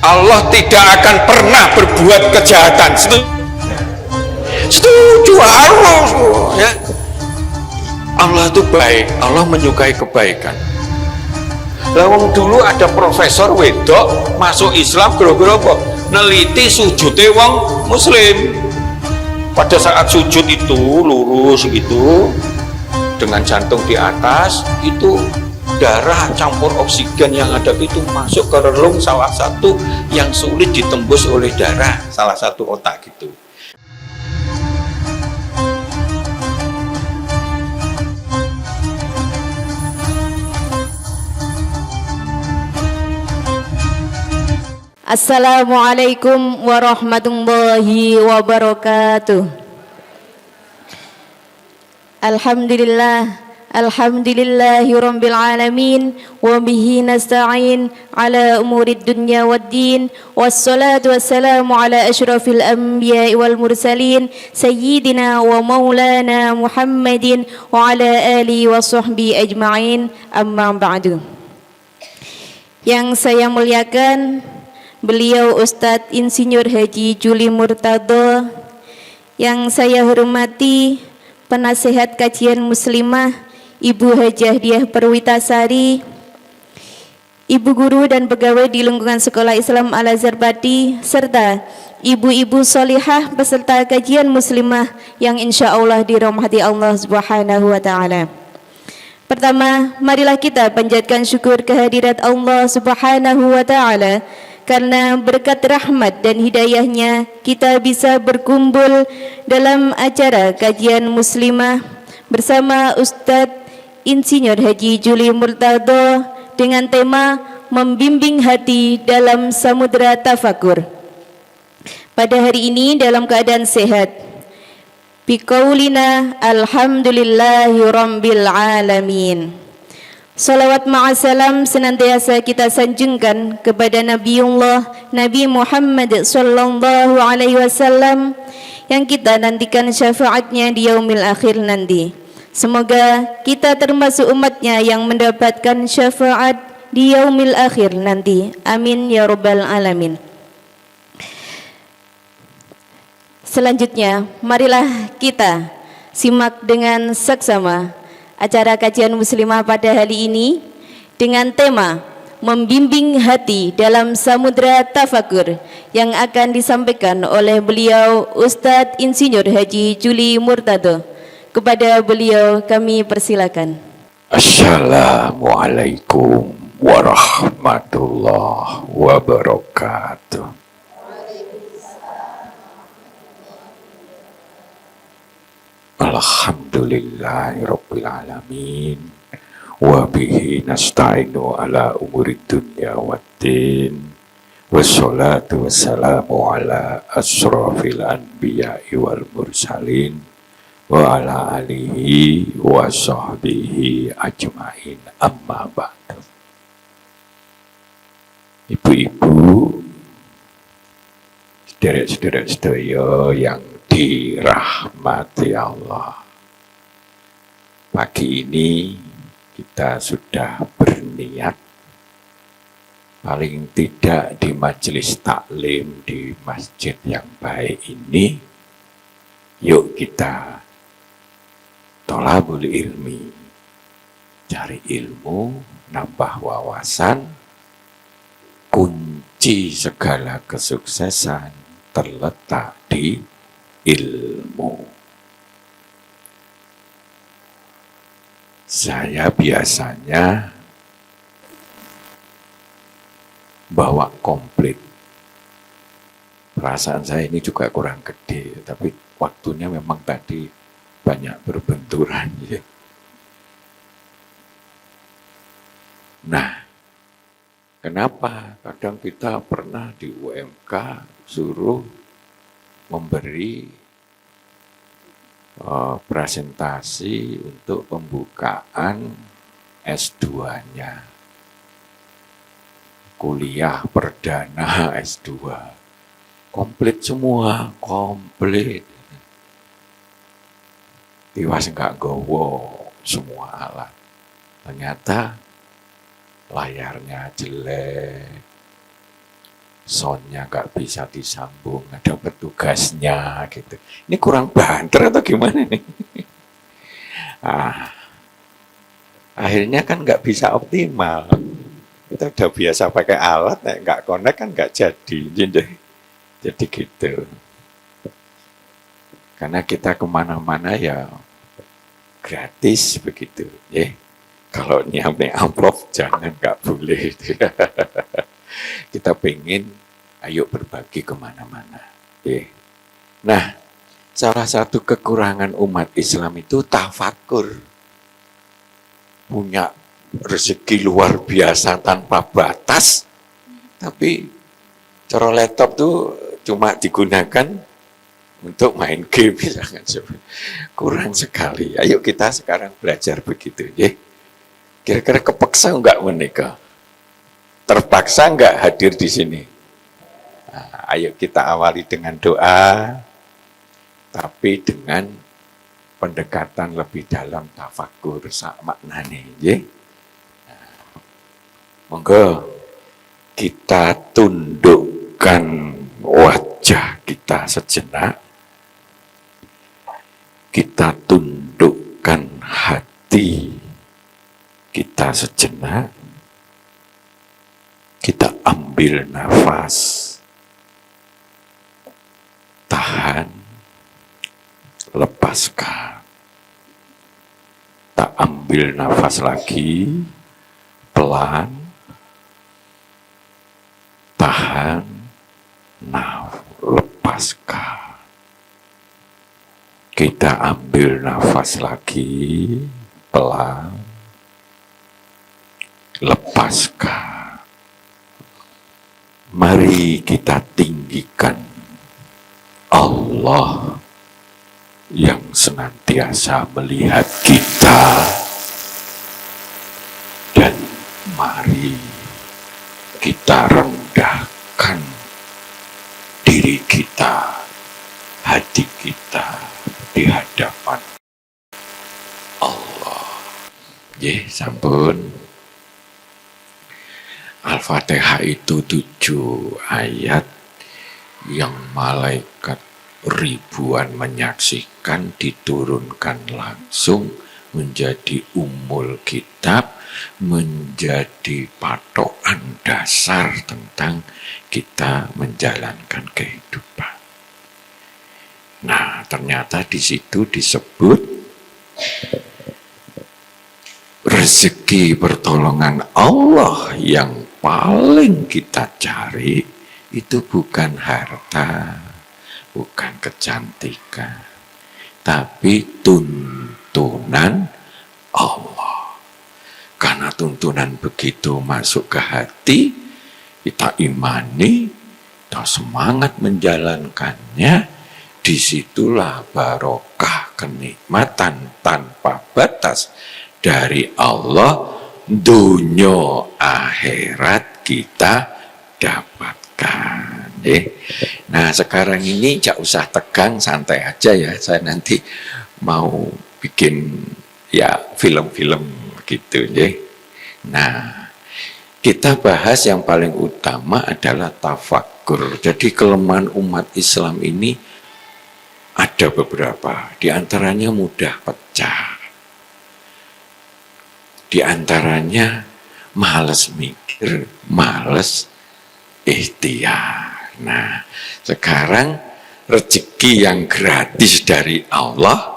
Allah tidak akan pernah berbuat kejahatan. Setuju Allah ya. Allah itu baik, Allah menyukai kebaikan. Lawang dulu ada profesor wedok masuk Islam gara-gara apa? Neliti sujudnya wong muslim. Pada saat sujud itu lurus gitu dengan jantung di atas, itu darah campur oksigen yang ada itu masuk ke relung salah satu yang sulit ditembus oleh darah, salah satu otak gitu. Assalamualaikum warahmatullahi wabarakatuh. Alhamdulillahi rabbil alamin wa bihi nasta'in ala umurid dunya waddin, wassalatu wassalamu ala asyrafil anbiya'i wal mursalin sayyidina wa maulana Muhammadin wa ala alihi wa sahbihi ajma'in, amma ba'du. Yang saya muliakan beliau Ustadz Insinyur Haji Juli Murtado, yang saya hormati penasehat kajian muslimah Ibu Hajah Diah Perwitasari, ibu guru dan pegawai di lingkungan Sekolah Islam Al-Azhar Pati, serta ibu-ibu solihah peserta kajian muslimah yang insya Allah dirahmati Allah Subhanahu wa Ta'ala. Pertama, marilah kita panjatkan syukur kehadirat Allah Subhanahu wa Ta'ala, karena berkat rahmat dan hidayahnya kita bisa berkumpul dalam acara kajian muslimah bersama Ustadz Insinyur Haji Juli Murtado dengan tema membimbing hati dalam samudera tafakur. Pada hari ini dalam keadaan sehat, biqaulina alhamdulillahi rabbil alamin. Salawat ma'asalam senantiasa kita sanjungkan kepada Nabiullah Nabi Muhammad sallallahu alaihi wasallam yang kita nantikan syafaatnya di yaumil akhir nanti. Semoga kita termasuk umatnya yang mendapatkan syafaat di yaumil akhir nanti. Amin ya rabbal alamin. Selanjutnya, marilah kita simak dengan seksama acara kajian muslimah pada hari ini dengan tema membimbing hati dalam samudera tafakur yang akan disampaikan oleh beliau Ustadz Insinyur Haji Juli Murtado. Kepada beliau kami persilakan. Assalamualaikum warahmatullahi wabarakatuh. Alhamdulillahirabbil alamin wa bihi nasta'inu ala umurid dunya waddin, wassalatu wassalamu ala asrafil anbiya'i wal mursalin wa ala alihi wa sahbihi ajma'in, amma ba'du. Ibu-ibu, sederek-sederek sedaya yang dirahmati Allah, pagi ini kita sudah berniat paling tidak di majelis taklim di masjid yang baik ini, yuk kita tholabul ilmi, cari ilmu, nambah wawasan. Kunci segala kesuksesan terletak di ilmu. Saya biasanya bawa komplit. Perasaan saya ini juga kurang gede, tapi waktunya memang tadi banyak berbenturan. Ya. Nah, kenapa kadang kita pernah di UMK suruh memberi presentasi untuk pembukaan S2-nya. Kuliah perdana S2. Komplit semua, komplit. Tiwas enggak gowo semua alat. Ternyata layarnya jelek, soundnya nggak bisa disambung, ada petugasnya gitu. Ini kurang banter atau gimana nih? Akhirnya kan nggak bisa optimal. Kita udah biasa pakai alat, nggak connect kan nggak jadi. Jadi gitu. Karena kita kemana-mana ya gratis begitu. Kalau nyampe amplop jangan, nggak boleh. Kita pengen ayo berbagi kemana-mana. Nah, salah satu kekurangan umat Islam itu tafakur. Punya rezeki luar biasa tanpa batas, tapi cara laptop tuh cuma digunakan untuk main game, misalkan. Kurang sekali. Ayo kita sekarang belajar begitu. Kira-kira kepaksa enggak menikah? Terpaksa enggak hadir di sini? Nah, ayo kita awali dengan doa, tapi dengan pendekatan lebih dalam tafakur sak maknane. Monggo kita tundukkan wajah kita sejenak, kita tundukkan hati kita sejenak, kita ambil nafas, tahan, lepaskan. Tak ambil nafas lagi, pelan, tahan, lepaskan. Kita ambil nafas lagi, pelan, lepaskan. Mari kita tinggikan Allah yang senantiasa melihat kita, dan mari kita rendahkan diri kita, hati kita di hadapan Allah. Sampun. Al-Fatihah itu 7 ayat yang malaikat ribuan menyaksikan, diturunkan langsung menjadi ummul kitab, menjadi patokan dasar tentang kita menjalankan kehidupan. Nah, ternyata di situ disebut rezeki pertolongan Allah yang paling kita cari itu bukan harta, bukan kecantikan, tapi tuntunan Allah. Karena tuntunan begitu masuk ke hati, kita imani, kita semangat menjalankannya, disitulah barokah kenikmatan tanpa batas dari Allah, dunia akhirat kita dapatkan. Nah, sekarang ini gak usah tegang, santai aja ya. Saya nanti mau bikin ya film-film gitu. Nah, kita bahas yang paling utama adalah tafakur. Jadi kelemahan umat Islam ini ada beberapa, di antaranya mudah pecah. Di antaranya malas mikir, malas ikhtiar. Nah, sekarang rezeki yang gratis dari Allah,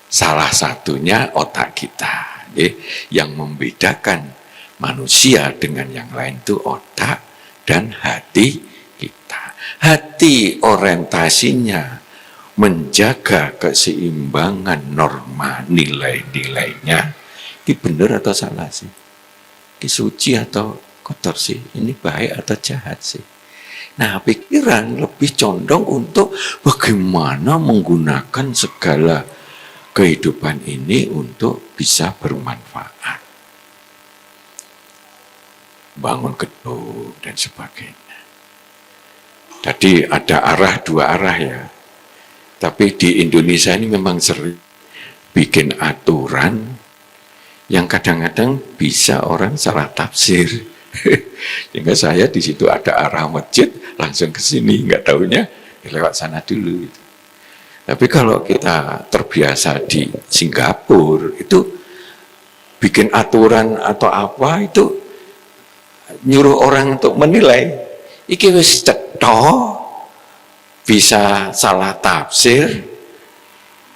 salah satunya otak kita. Yang membedakan manusia dengan yang lain itu otak dan hati kita. Hati orientasinya menjaga keseimbangan norma nilai-nilainya. Ini benar atau salah sih? Ini suci atau kotor sih? Ini baik atau jahat sih? Nah, pikiran lebih condong untuk bagaimana menggunakan segala kehidupan ini untuk bisa bermanfaat. Bangun gedung dan sebagainya. Jadi ada dua arah ya. Tapi di Indonesia ini memang sering bikin aturan yang kadang-kadang bisa orang salah tafsir. Sehingga saya di situ ada arah masjid, langsung ke sini, nggak tahunya lewat sana dulu. Tapi kalau kita terbiasa di Singapura, itu bikin aturan atau apa, itu nyuruh orang untuk menilai. Iki wis cetha, bisa salah tafsir,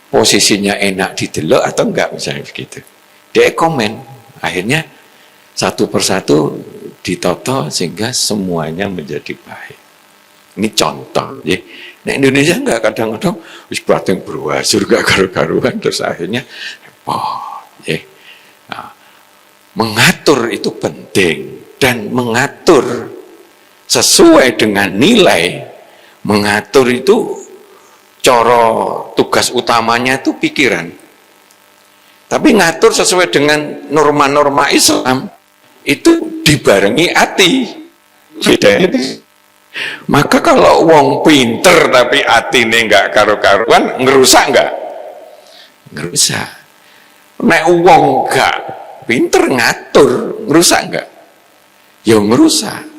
posisinya enak didelok atau enggak, misalnya begitu. Dia komen, akhirnya satu persatu ditoto sehingga semuanya menjadi baik. Ini contoh. Ya. Nah Indonesia enggak, kadang-kadang wis bating berwasur gak karu-karuan, terus akhirnya ya. Nah, mengatur itu penting, dan mengatur sesuai dengan nilai. Mengatur itu coro tugas utamanya itu pikiran. Tapi ngatur sesuai dengan norma-norma Islam itu dibarengi hati. Bedanya itu. Maka kalau wong pinter tapi atine enggak karo-karuan, ngerusak enggak? Ngerusak. Nek wong enggak pinter ngatur, ngerusak enggak? Ya ngerusak.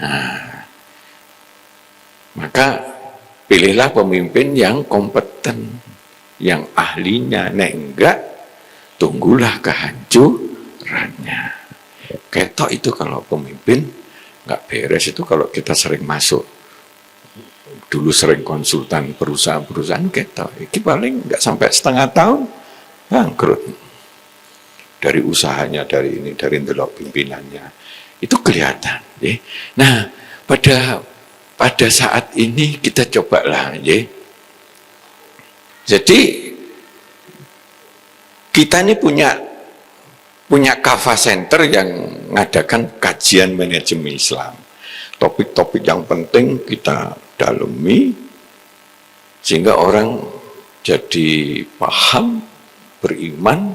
Nah, maka pilihlah pemimpin yang kompeten, yang ahlinya. Nek enggak, tunggulah kehancurannya. Ketok itu kalau pemimpin nggak beres itu. Kalau kita sering masuk, dulu sering konsultan perusahaan-perusahaan, ketok ini paling nggak sampai setengah tahun bangkrut. Dari usahanya, dari ini, dari ndelok pimpinannya, itu kelihatan. Ya. Nah, pada saat ini kita cobalah, ya. Jadi kita ini punya Kafa Center yang mengadakan kajian manajemen Islam. Topik-topik yang penting kita dalami sehingga orang jadi paham, beriman,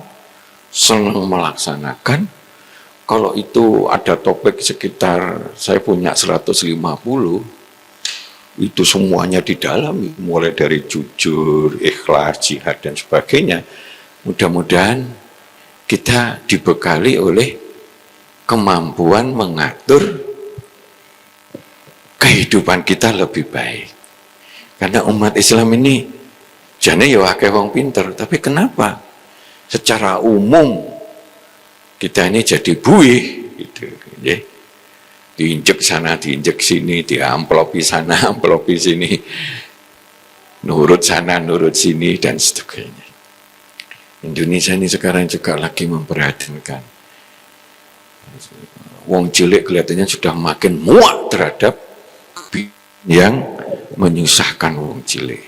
senang melaksanakan. Kalau itu ada topik sekitar, saya punya 150, itu semuanya didalami, mulai dari jujur, ikhlas, jihad, dan sebagainya. Mudah-mudahan kita dibekali oleh kemampuan mengatur kehidupan kita lebih baik. Karena umat Islam ini jane ya akeh wong pinter, tapi kenapa secara umum kita ini jadi buih gitu, ya. Diinjek sana, diinjek sini, diamplopi sana, amplopi sini, nurut sana, nurut sini, dan seterusnya. Indonesia ini sekarang juga lagi memperhatikan. Wong cilik kelihatannya sudah makin muak terhadap yang menyusahkan wong cilik.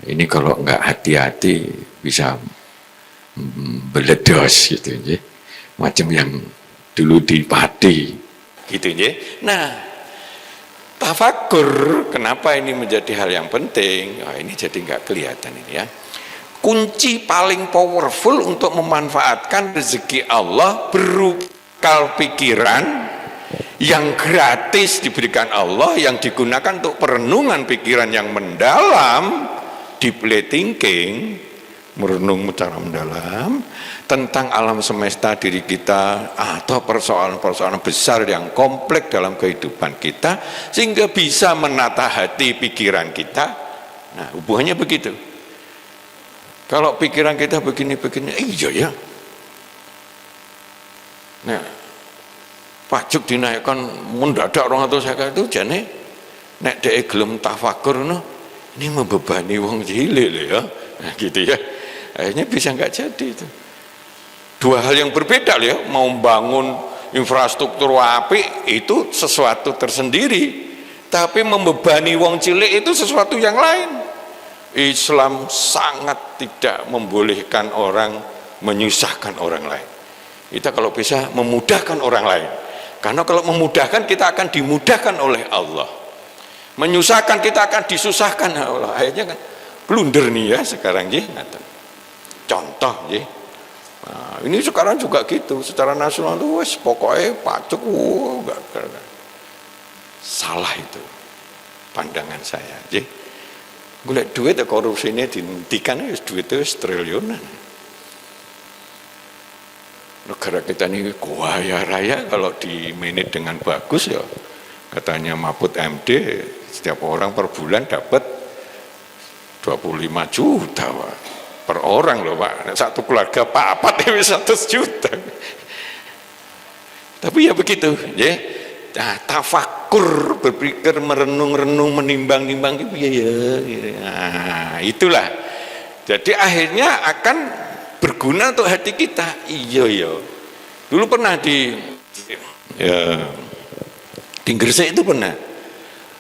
Ini kalau enggak hati-hati bisa beledos gitu ya. Macam yang dulu di Pati gitu ya. Nah, tafakur kenapa ini menjadi hal yang penting? Oh, ini jadi enggak kelihatan ini ya. Kunci paling powerful untuk memanfaatkan rezeki Allah berupa pikiran yang gratis diberikan Allah, yang digunakan untuk perenungan pikiran yang mendalam, deep thinking, merenung secara mendalam tentang alam semesta, diri kita, atau persoalan-persoalan besar yang kompleks dalam kehidupan kita, sehingga bisa menata hati pikiran kita. Nah, hubungannya begitu. Kalau pikiran kita begini-begini, iya ya. Nah, pajak dinaikkan mendadak 200 itu jane nek dhek gelem tafakur no, ini membebani wong cilik lho ya. Nah, gitu ya. Akhirnya bisa enggak jadi itu. Dua hal yang berbeda loh ya, mau bangun infrastruktur apik itu sesuatu tersendiri, tapi membebani wong cilik itu sesuatu yang lain. Islam sangat tidak membolehkan orang menyusahkan orang lain. Kita kalau bisa memudahkan orang lain, karena kalau memudahkan kita akan dimudahkan oleh Allah, menyusahkan kita akan disusahkan oleh Allah. Akhirnya kan blunder nih ya sekarang ya. Contoh ya. Nah, ini sekarang juga gitu, secara nasional tuh wes pokoknya pajak enggak. Salah itu pandangan saya ya. Golek duit korupsinya dihentikan, duitnya triliunan. negara kita ini kaya raya kalau di manage dengan bagus ya. Katanya Mahfud MD setiap orang per bulan dapat 25 juta Pak. Per orang loh Pak, satu keluarga papat ya 100 juta. Tapi ya begitu ya. Nah, tafakur, berpikir, merenung-renung, menimbang-nimbang gitu ya. Nah, itulah. Jadi akhirnya akan berguna untuk hati kita. Iya. Dulu pernah di Gresik itu pernah.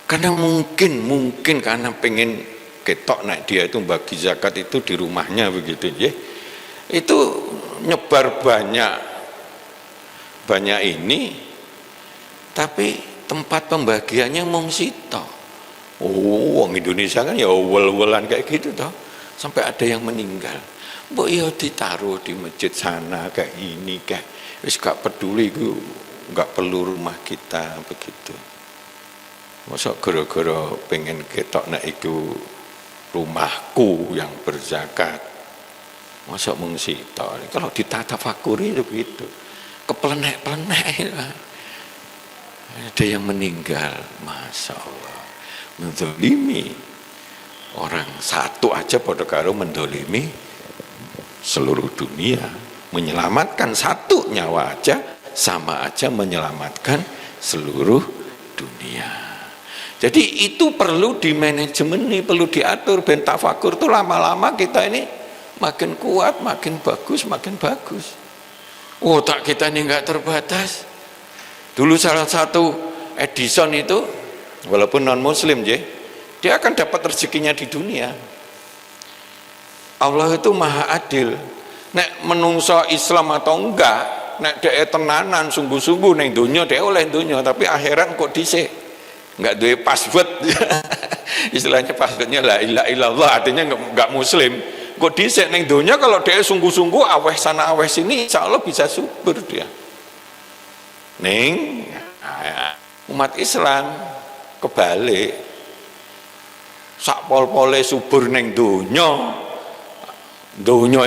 Karena mungkin karena pengen ketok naik dia itu bagi zakat itu di rumahnya begitu ya. Itu nyebar banyak ini, tapi tempat pembagiannya mung sito. Oh, wong Indonesia kan ya wel-welan kayak gitu toh. Sampai ada yang meninggal. Mbok ya ditaruh di masjid sana kayak ini kayak wis gak peduli ku, gak perlu rumah kita begitu. Masa gara-gara pengen ketok nek iku rumahku yang berzakat. Masa mung sito. Kalau ditatafakuri itu begitu. Keplenek-plenek ada yang meninggal, Masya Allah, mendolimi orang satu aja pada karo mendolimi seluruh dunia. Menyelamatkan satu nyawa aja sama aja menyelamatkan seluruh dunia. Jadi itu perlu di manajemen, perlu diatur. Ben tafakur tuh lama-lama kita ini makin kuat, makin bagus. Otak kita ini enggak terbatas. Dulu salah satu Edison itu walaupun non muslim dia akan dapat rezekinya di dunia. Allah itu maha adil. Nek menungso Islam atau enggak, nek dia tenanan sungguh-sungguh neng dunia dia oleh dunia, tapi akhirat kok dhisik. Enggak duwe password. Istilahnya passwordnya la ilaha illallah, artinya enggak muslim. Kok dhisik neng dunia kalau dia sungguh-sungguh aweh sana aweh sini, insyaallah bisa subur dia. Ning umat Islam kebalik, sak pol-pole subur neng dunia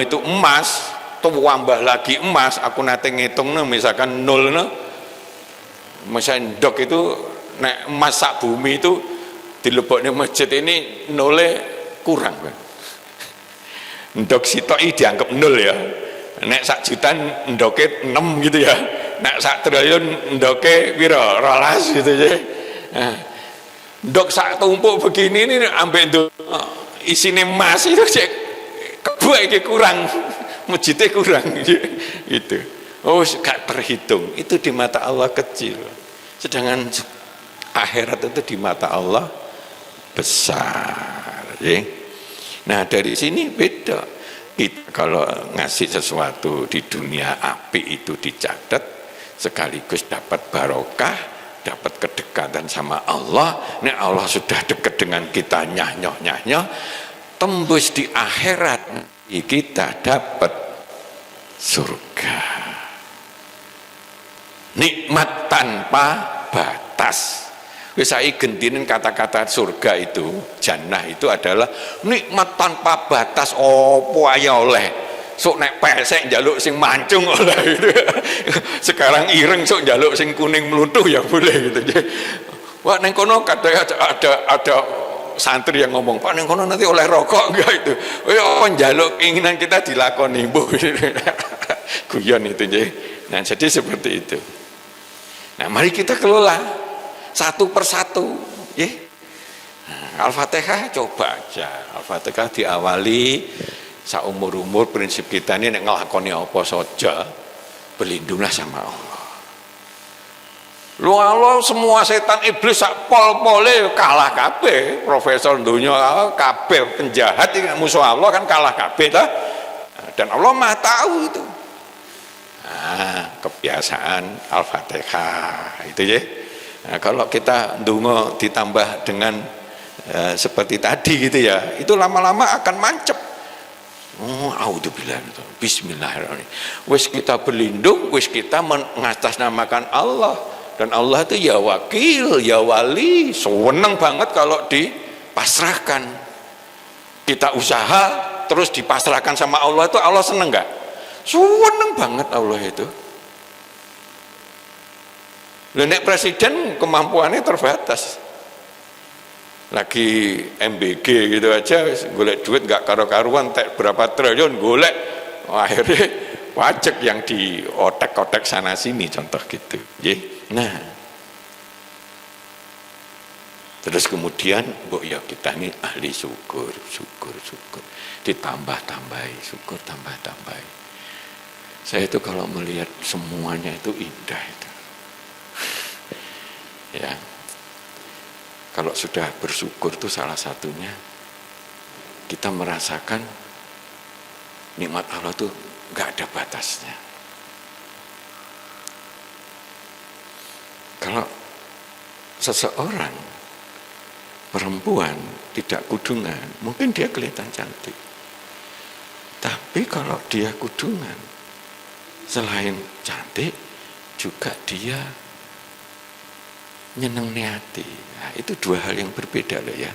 itu emas, tambah lagi emas. Aku nate ngitung misalkan 0 misalnya ndok itu nek emas sak bumi itu dilebokne masjid ini 0 kurang kan. Ndok sitoki dianggap 0 ya. Nek sak juta ndoke 6 gitu ya. Nek sak triliun ndoke piro 12 gitu ya. Nah, ndok sak tumpuk begini ini ambek ndok isine emas itu cek kebak iki kurang. Masjidnya kurang gitu. Oh, gak terhitung. Itu di mata Allah kecil. Sedangkan akhirat itu di mata Allah besar, ya. Nah, dari sini beda. Kita kalau ngasih sesuatu di dunia api itu dicatat, sekaligus dapat barokah, dapat kedekatan sama Allah. Nek Allah sudah dekat dengan kita nyah-nyoh, tembus di akhirat kita dapat surga. Nikmat tanpa batas. Wis saiki gendinen kata-kata surga itu, jannah itu adalah nikmat tanpa batas. Opo ae oleh. Sok nek pesek njaluk sing mancung oleh gitu. Sekarang ireng sok njaluk sing kuning meluntuh ya boleh gitu. Wah ning kono ada santri yang ngomong, Pak ning kono nanti oleh rokok enggak itu. Oh njaluk keinginan kita dilakoni, Bu. Guyon itu nggih. Nah, jadi seperti itu. Nah, mari kita kelola satu persatu, ya. Nah, Al-Fatihah coba aja. Al-Fatihah diawali saumur-umur, prinsip kita ini nek nglakoni apa saja berlindunglah sama Allah. Lu Allah semua setan iblis sak pol-pole kalah kabeh, profesor dunia kabeh penjahat iki musuh Allah kan kalah kabeh ta. Dan Allah Maha tahu itu. Nah, kebiasaan Al-Fatihah itu ya. Nah, kalau kita ndonga ditambah dengan seperti tadi gitu ya, itu lama-lama akan mancep. Oh, auzubillah. Bismillahirrahmanirrahim. Wis kita berlindung, wis kita mengatasnamakan Allah. Dan Allah itu ya wakil, ya wali, seneng banget kalau dipasrahkan. Kita usaha terus dipasrahkan sama Allah, itu Allah seneng gak? Seneng banget Allah itu. Nek presiden kemampuannya terbatas. Lagi MBG gitu aja, golek duit nggak karu-karuan, berapa triliun golek, akhirnya pajak yang di otek-otek sana sini, contoh gitu. Nah, terus kemudian, ya kita ini ahli syukur, ditambah-tambahi, syukur tambah-tambahi. Saya itu kalau melihat semuanya itu indah itu. Ya. Kalau sudah bersyukur itu salah satunya kita merasakan nikmat Allah itu nggak ada batasnya. Kalau seseorang perempuan tidak kudungan, mungkin dia kelihatan cantik. Tapi kalau dia kudungan, selain cantik juga dia nyeneng hati. Nah, itu dua hal yang berbeda loh ya.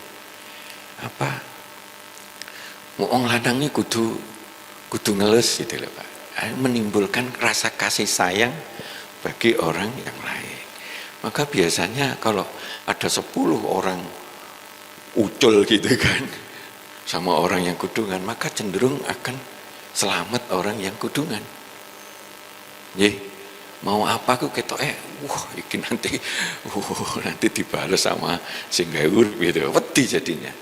Apa? Wong lanang ini kudu ngeles gitu loh Pak. Menimbulkan rasa kasih sayang bagi orang yang lain. Maka biasanya kalau ada 10 orang ucul gitu kan sama orang yang kudungan, maka cenderung akan selamat orang yang kudungan. Mau apa aku ketok wah iki nanti dibales sama sing gawe urip gitu. Wedi jadinya.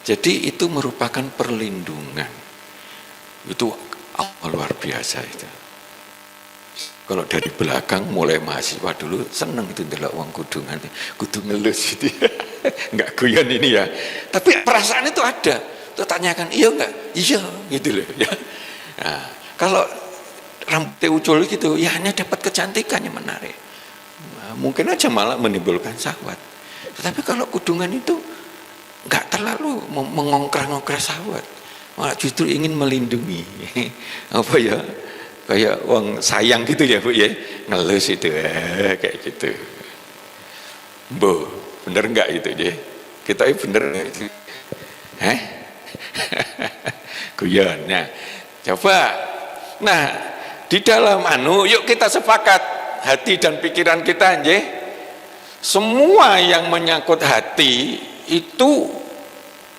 Jadi itu merupakan perlindungan. Itu luar biasa itu. Kalau dari belakang mulai mahasiswa dulu seneng itu ndelok wong kudungan, kudu ngelus gitu. Enggak guyon ini ya. Tapi perasaan itu ada. Tuh tanyakan, iya enggak? Iya gitu loh ya. Nah, kalau rambutnya ucul gitu, ya hanya dapat kecantikan yang menarik. Nah, mungkin aja malah menimbulkan syahwat. Tetapi kalau kudungan itu nggak terlalu mengongkrang-ongkrang syahwat, malah justru ingin melindungi. Apa ya? Kayak wong sayang gitu ya Bu ya, ngelus itu kayak gitu. Bener nggak itu ya? Kita bener nggak itu? Guyon. Nah, coba. Nah, di dalam yuk kita sepakat hati dan pikiran kita semua yang menyangkut hati itu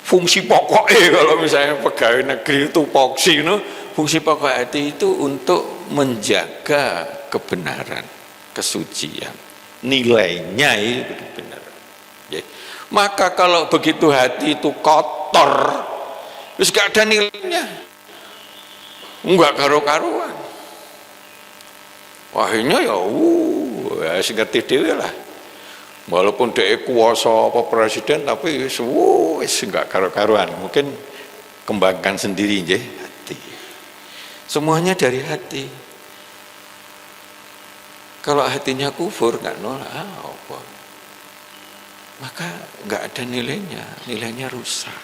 fungsi pokoknya. Kalau misalnya pegawai negeri itu poksi fungsi pokok hati itu untuk menjaga kebenaran, kesucian, nilainya itu benar. Maka kalau begitu hati itu kotor, terus gak ada nilainya, enggak karu-karuan. Akhirnya ya ngerti dewe lah. Walaupun dia kuasa apa presiden, tapi enggak karu-karuan. Mungkin kembangkan sendiri hati. Semuanya dari hati. Kalau hatinya kufur nggak nolak apa, maka nggak ada nilainya rusak.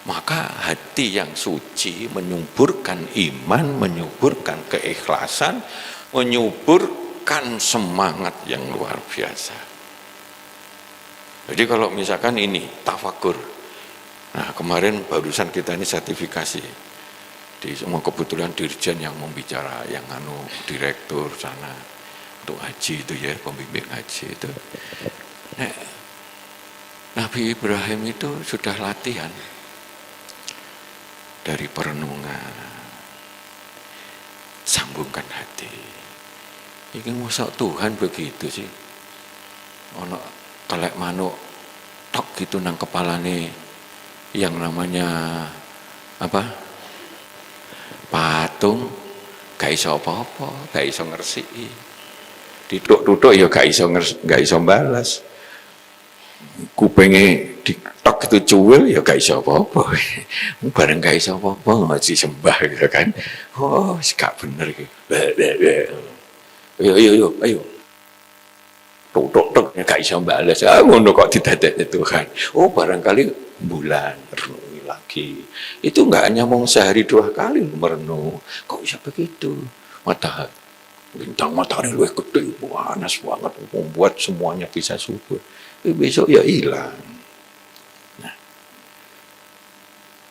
Maka hati yang suci menyuburkan iman, menyuburkan keikhlasan, menyuburkan semangat yang luar biasa. Jadi kalau misalkan ini tafakur, nah kemarin barusan kita ini sertifikasi di semua, kebetulan dirjen yang membicara, yang direktur sana untuk haji itu ya, pembimbing haji itu. Nah, Nabi Ibrahim itu sudah latihan dari perenungan, sambungkan hati. Ini masa Tuhan begitu sih, ono telek manuk tok gitu nang kepalane yang namanya apa, patung, gak iso apa-apa, gak iso ngersiki, duduk-duduk ya gak iso balas, kupenge ditok itu cuwil ya gak iso apa-apa, bareng gak iso apa-apa masih sembah gitu kan. Oh gak bener gitu. Ayo tok gak iso balas, ngono kok didadekne Tuhan. Oh barangkali bulan renungi lagi. Itu enggak hanya mau sehari 2 kali merenung. Kok bisa begitu? Matahari, bintang matahari luwih gede, panas banget, membuat semuanya bisa subur. Besok ya hilang. Nah,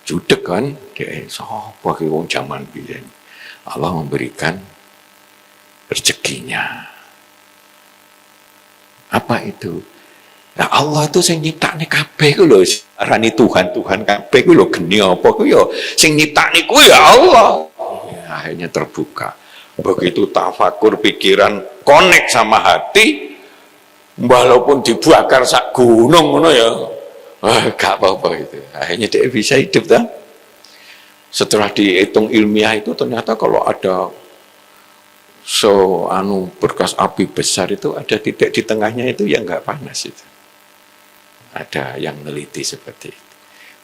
judek kan, dia sapa ki wong jaman biyen. Allah memberikan rezekinya. Apa itu? Nah, Allah itu sing nyiptakne kabeh ku lho, arani Tuhan kabeh ku lho, geni apa ku ya sing nyiptakne ku ya Allah. Ya, akhirnya terbuka. Begitu tafakur pikiran connect sama hati, walaupun dibakar sak gunung ngono ya, gak apa-apa itu. Akhirnya dia bisa hidup kan? Setelah dihitung ilmiah itu ternyata kalau ada berkas api besar itu ada titik di tengahnya itu yang nggak panas itu. Ada yang neliti seperti itu.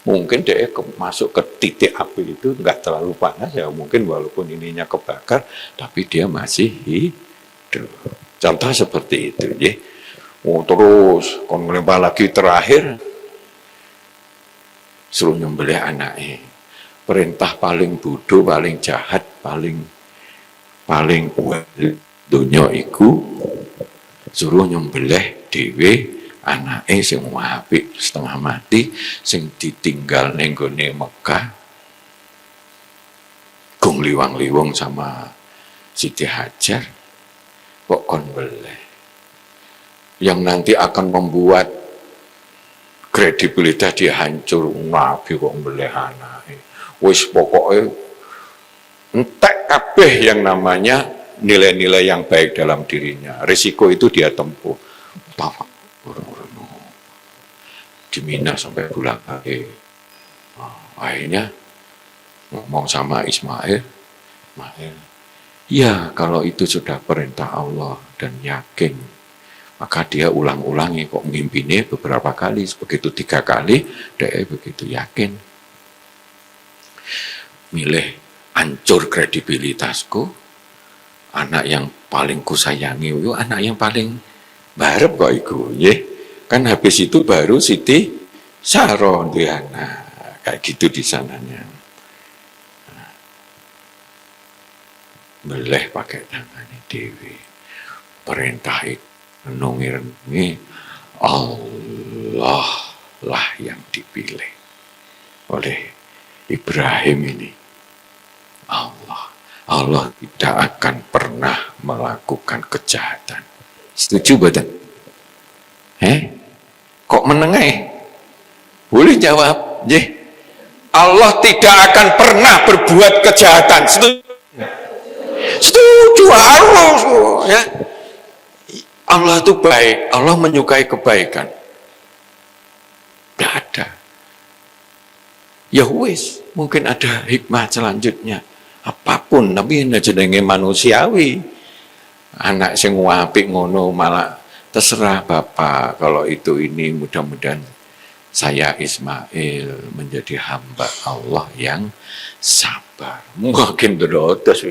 Mungkin dia masuk ke titik api itu nggak terlalu panas ya, mungkin walaupun ininya kebakar tapi dia masih hidup. Contoh seperti itu ya. Terus kon melempar lagi terakhir suruh nyembelih anaknya. Perintah paling bodoh, paling jahat, paling dunia iku suruh nyembelih dhewe anake sing apik setengah mati sing ditinggal ning gone Mekah gong liwang-liwang sama Siti Hajar kok kon beleh yang nanti akan membuat kredibilitas dia hancur. Nabi kok beleh anake wis pokoke entek kabeh yang namanya nilai-nilai yang baik dalam dirinya. Risiko itu dia tempuh. Di Mina sampai bulan balik. Akhirnya ngomong sama Ismail. Ya kalau itu sudah perintah Allah dan yakin, maka dia ulang-ulangi kok mimpinya beberapa kali. Begitu 3 kali, dia begitu yakin. Milih hancur kredibilitasku, anak yang paling kusayangi itu anak yang paling barep kok iku nggih. Kan habis itu baru Siti Sarah dia kayak gitu di sananya. Beleh pakai tangannya dewi. Perintah itu menungi Allah lah yang dipilih oleh Ibrahim ini. Allah tidak akan pernah melakukan kejahatan. Setuju betul? Kok menengai? Boleh jawab, Jeh. Allah tidak akan pernah berbuat kejahatan. Setuju? Setuju, harus ya. Allah itu baik, Allah menyukai kebaikan. Tidak ada. Ya wis, mungkin ada hikmah selanjutnya. Apapun, tapi ini jenenge manusiawi. Anak sing apik ngono malah terserah Bapak. Kalau itu ini mudah-mudahan saya Ismail menjadi hamba Allah yang sabar. Mungkin terus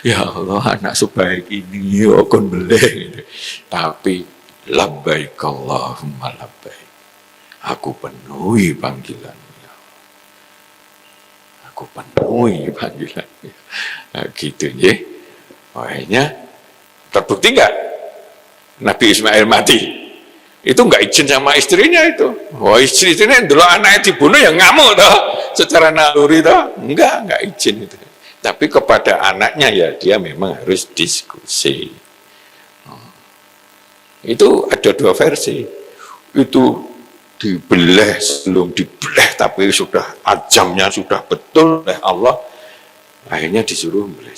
ya Allah anak sebaik ini ya kon beleh. Tapi labbaik Allahumma labbaik. Aku penuhi panggilan. Aku penuhi panggilan. Nah, gitu ya. Makanya terbukti enggak Nabi Ismail mati? Itu enggak izin sama istrinya itu. Wah, istrinya dulu anaknya dibunuh ya ngamuk toh. Secara naluri toh. Enggak izin itu. Tapi kepada anaknya ya dia memang harus diskusi. Itu ada 2 versi. Itu dibelah sebelum dibelah tapi sudah ajamnya sudah betul oleh Allah, akhirnya disuruh membelah.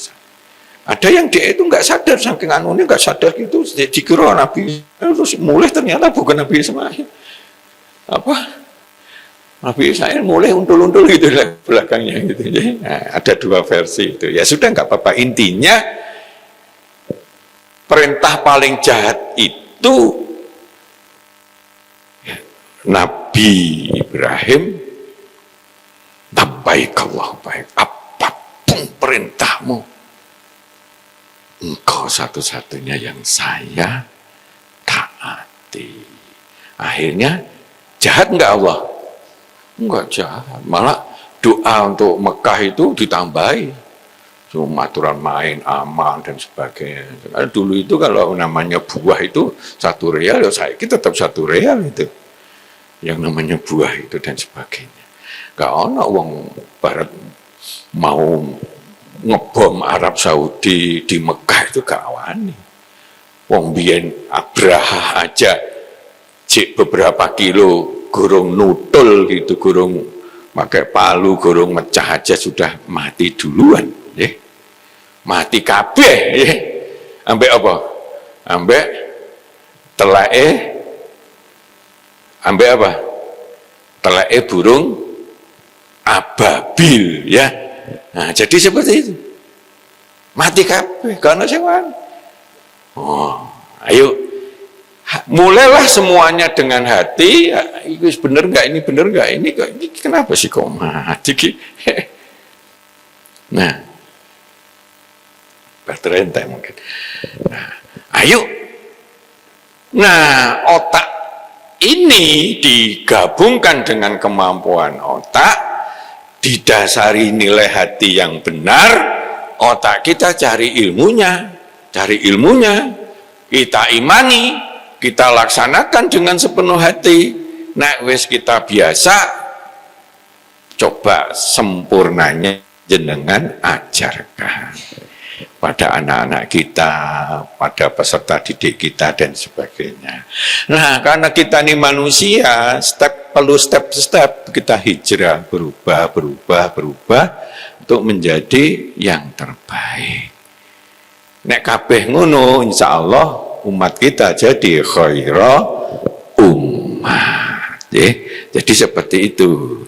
Ada yang dia itu nggak sadar saking anunya nggak sadar gitu dikira Nabi terus mulai ternyata bukan Nabi Ismail. Nabi Ismail mulai untul-untul gitu belakangnya gitu. Nah, ada 2 versi itu ya sudah nggak apa-apa, intinya perintah paling jahat itu Nabi Ibrahim, labbaik Allah baik, apapun perintahmu, engkau satu-satunya yang saya taati. Akhirnya jahat enggak Allah? Enggak jahat, malah doa untuk Mekah itu ditambahi, cuma aturan main, aman dan sebagainya. Karena dulu itu kalau namanya buah itu 1 real, ya saya tetap 1 real itu. Yang namanya buah itu dan sebagainya. Gak ada orang barat mau ngebom Arab Saudi di Mekah itu gak wani. Wong biyen Abraha aja cek beberapa kilo gurung nutul gitu, gurung pakai palu, gurung mecah aja sudah mati duluan, ya. Mati kabeh, ya. Ambek apa? Ambek telake, ambek apa? Telake burung ababil, ya. Nah, jadi seperti itu. Mati kabeh karena sewan. Oh, ayo mulailah semuanya dengan hati. Ini bener nggak? Ini bener nggak? Ini kenapa sih kok mati? Nah, baterai entek mungkin. Nah, ayo. Nah, otak ini digabungkan dengan kemampuan otak, didasari nilai hati yang benar. Otak kita cari ilmunya, kita imani, kita laksanakan dengan sepenuh hati. Nek wis kita biasa, coba sempurnanya jenengan ajarkan pada anak-anak kita, pada peserta didik kita dan sebagainya. Nah, karena kita ini manusia, perlu step kita hijrah, berubah untuk menjadi yang terbaik. Nek kabeh ngono, insya Allah umat kita jadi khaira umat. Jadi seperti itu.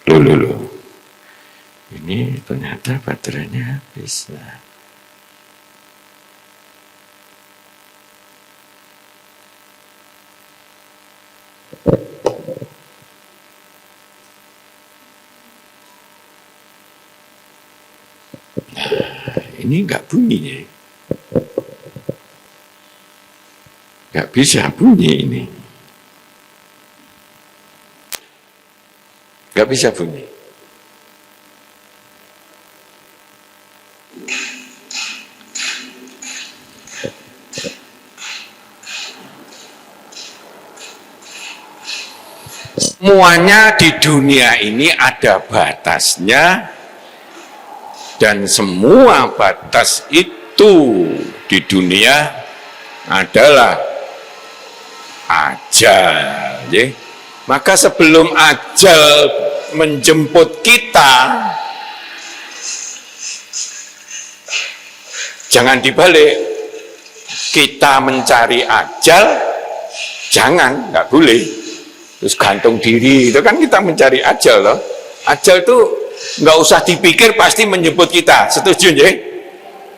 Loh. Ini ternyata baterainya habis. Ini enggak bunyi ya. Enggak bisa bunyi ini. Enggak bisa bunyi. Semuanya di dunia ini ada batasnya, dan semua batas itu di dunia adalah ajal. Ya. Maka sebelum ajal menjemput kita, jangan dibalik. Kita mencari ajal, jangan, nggak boleh. Terus gantung diri, itu kan kita mencari ajal loh. Ajal itu nggak usah dipikir, pasti menjemput kita. Setuju ya?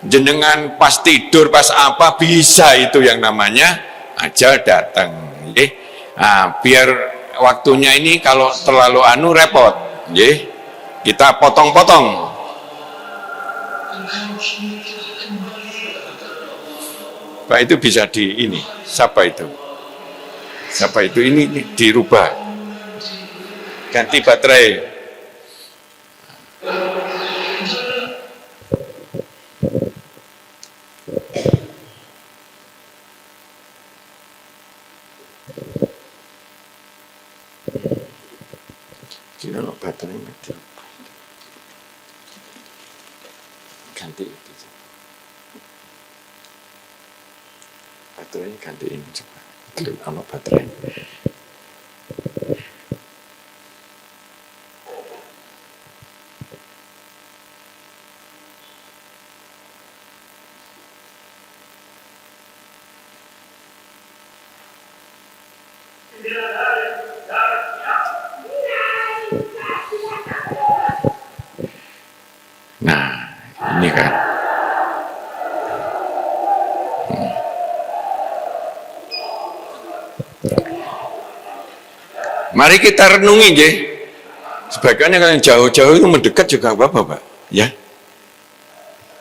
Jenengan pas tidur, pas apa, bisa itu yang namanya ajal datang. Ya? Nah, biar waktunya ini kalau terlalu repot. Ya? Kita potong-potong. Pak itu bisa di ini, siapa itu? Siapa itu? Ini dirubah, ganti baterai. Kira lo baterai mati. Ganti itu. Baterai ganti ini coba. Kalau baterai. Nah, ini kan. Mari kita renungi, ya. Sebaiknya kalau yang jauh-jauh itu mendekat juga apa-apa, Pak. Ya,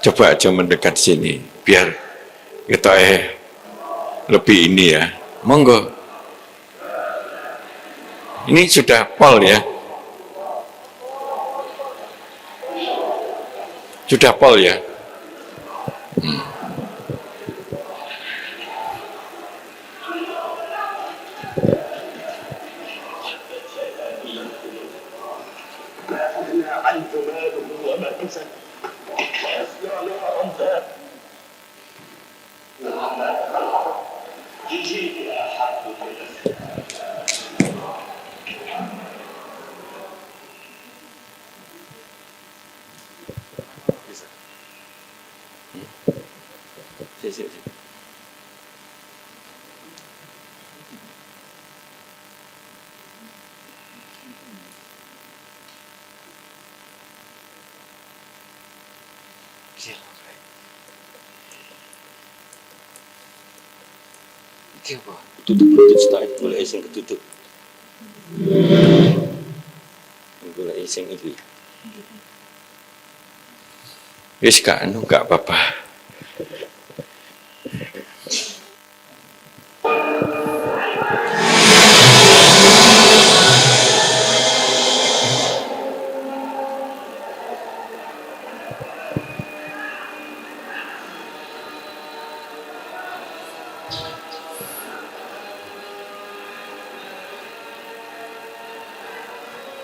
coba aja mendekat sini, biar kita lebih ini ya. Monggo. Ini sudah pol ya. Sudah pol ya. Tutup lutut setahun boleh iseng ketutup. Boleh iseng itu. Wis gak apa-apa.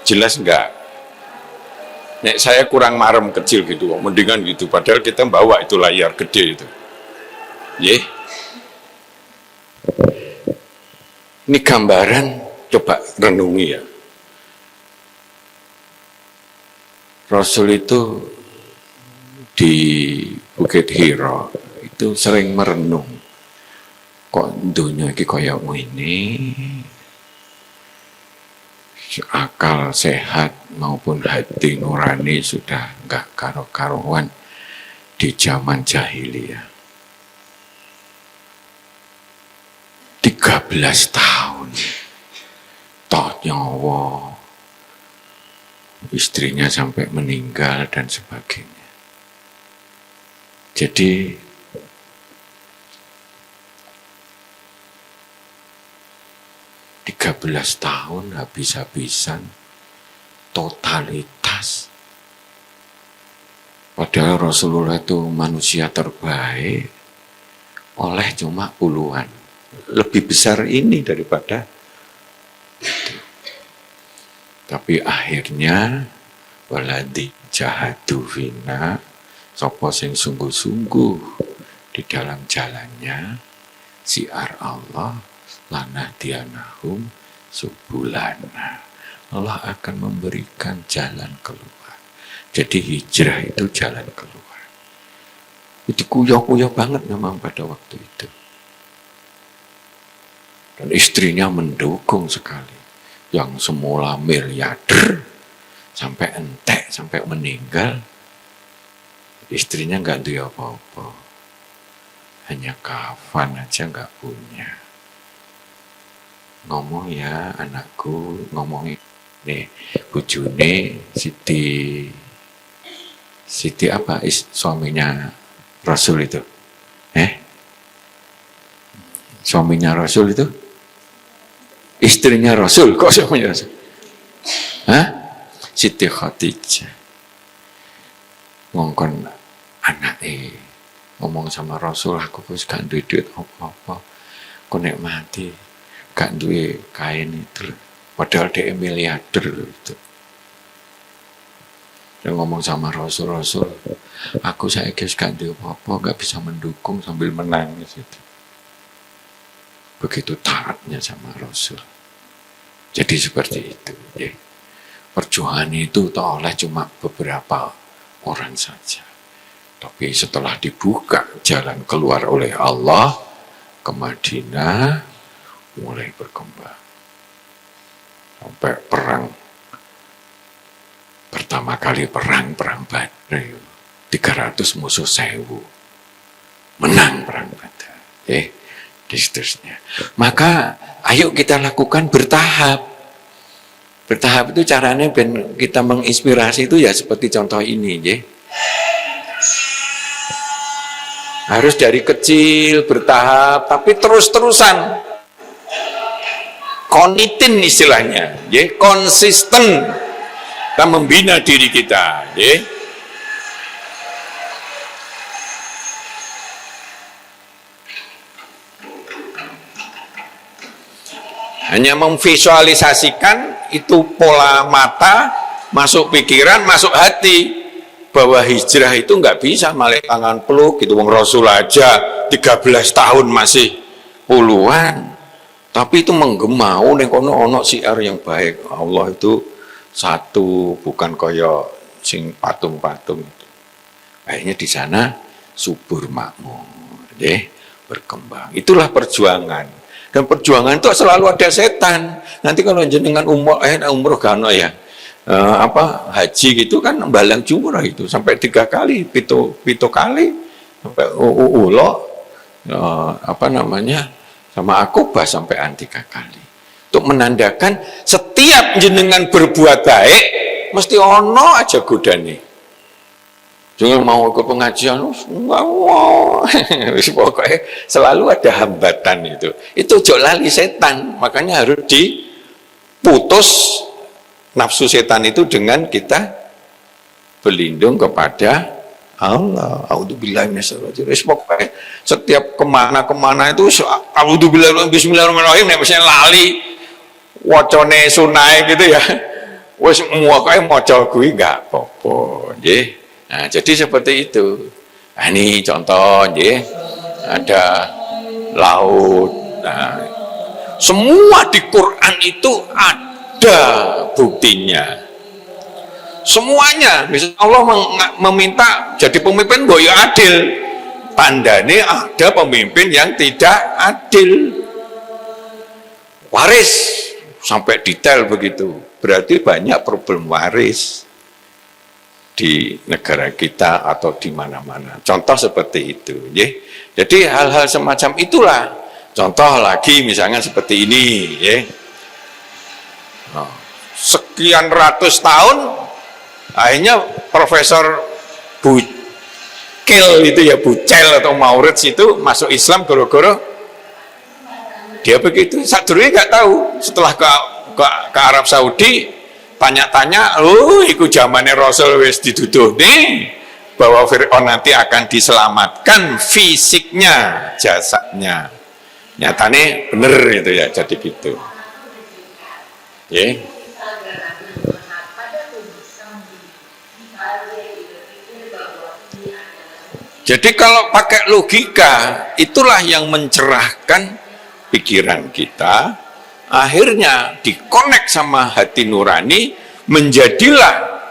Jelas enggak? Nek saya kurang marem kecil gitu, mendingan gitu. Padahal kita bawa itu layar gede itu. Ye. Ini gambaran, coba renungi ya. Rasul itu di Bukit Hira itu sering merenung. Kok dunia iki kaya ngene? Akal sehat maupun hati nurani sudah enggak karo-karuan di zaman jahiliyah. 13 tahun toh nyawa istrinya sampai meninggal dan sebagainya. Jadi belas tahun habis-habisan totalitas. Padahal Rasulullah itu manusia terbaik oleh cuma puluhan. Lebih besar ini daripada itu. Tapi akhirnya waladi jahadu fina, sapa sing sungguh-sungguh di dalam jalannya siar Allah lana dianahum subulana. Allah akan memberikan jalan keluar. Jadi hijrah itu jalan keluar. Itu kuyok-kuyok banget memang pada waktu itu. Dan istrinya mendukung sekali. Yang semula miliarder sampai entek, sampai meninggal. Istrinya nggak ada apa-apa. Hanya kafan aja nggak punya. Ngomong ya anakku, ngomongin nih bujune Siti apa suaminya Rasul itu? Suaminya Rasul itu? Istrinya Rasul, kok suaminya Rasul? Siti Khadijah. Ngongkon anaknya ngomong sama Rasul, aku wis gak duit apa-apa. Kok nek mati gak duwe kain itu, padahal dia miliarder itu. Dia ngomong sama Rasul, aku saya guys gak duwe apa-apa, gak bisa mendukung sambil menangis itu. Begitu taatnya sama Rasul. Jadi seperti itu. Ya. Perjuangan itu tak oleh cuma beberapa orang saja. Tapi setelah dibuka jalan keluar oleh Allah ke Madinah, mulai berkembang sampai perang pertama kali perang Badar 300 musuh 1000 menang perang Badar di seterusnya. Maka ayo kita lakukan bertahap itu caranya ben kita menginspirasi itu ya seperti contoh ini harus dari kecil bertahap tapi terus-terusan konitin istilahnya, konsisten kita membina diri kita, hanya memvisualisasikan itu pola mata masuk pikiran, masuk hati bahwa hijrah itu nggak bisa malah tangan peluk gitu. Wong Rasul aja 13 tahun masih puluhan, tapi itu menggema, ning kono ono siar yang baik. Allah itu satu, bukan kaya sing patung-patung itu. Akhirnya di sana subur makmur, berkembang. Itulah perjuangan. Dan perjuangan itu selalu ada setan. Nanti kalau jenengan umroh gano ya, haji gitu kan balang jumrah itu sampai 3 kali, pito kali, sampai sama akobah sampai 3 kali. Untuk menandakan setiap jenengan berbuat baik mesti ono aja godane. Jangan mau ke pengajian, wow. Pokoknya selalu ada hambatan itu. Itu ojo lali setan, makanya harus diputus nafsu setan itu dengan kita berlindung kepada Allah. A'udzubillahi minasyaitonir rajim. Pokoknya setiap kemana-kemana itu a'udzubillahi bismillahirrahmanirrahim, nek mesti lali wacane sunai gitu ya. Wis muakai maca kuwi enggak apa-apa, nggih. Nah, jadi seperti itu. Nah, ini contoh, nggih. Ada laut. Nah, semua di Quran itu ada buktinya. Semuanya. Misalnya Allah meminta jadi pemimpin boyo adil. Tandanya ada pemimpin yang tidak adil. Waris sampai detail begitu. Berarti banyak problem waris di negara kita atau di mana-mana. Contoh seperti itu, ya. Jadi hal-hal semacam itulah. Contoh lagi misalnya seperti ini, ya. Sekian ratus tahun, akhirnya Profesor Bukil itu ya, Bucel atau Maurits itu masuk Islam gara-gara dia begitu. Sadurunge nggak tahu. Setelah ke Arab Saudi, tanya-tanya, iku zamannya Rasul wis dituduh nih bahwa Fir'aun nanti akan diselamatkan fisiknya, jasadnya. Nyatanya bener itu ya, jadi gitu. Jadi kalau pakai logika, itulah yang mencerahkan pikiran kita. Akhirnya dikonek sama hati nurani, menjadilah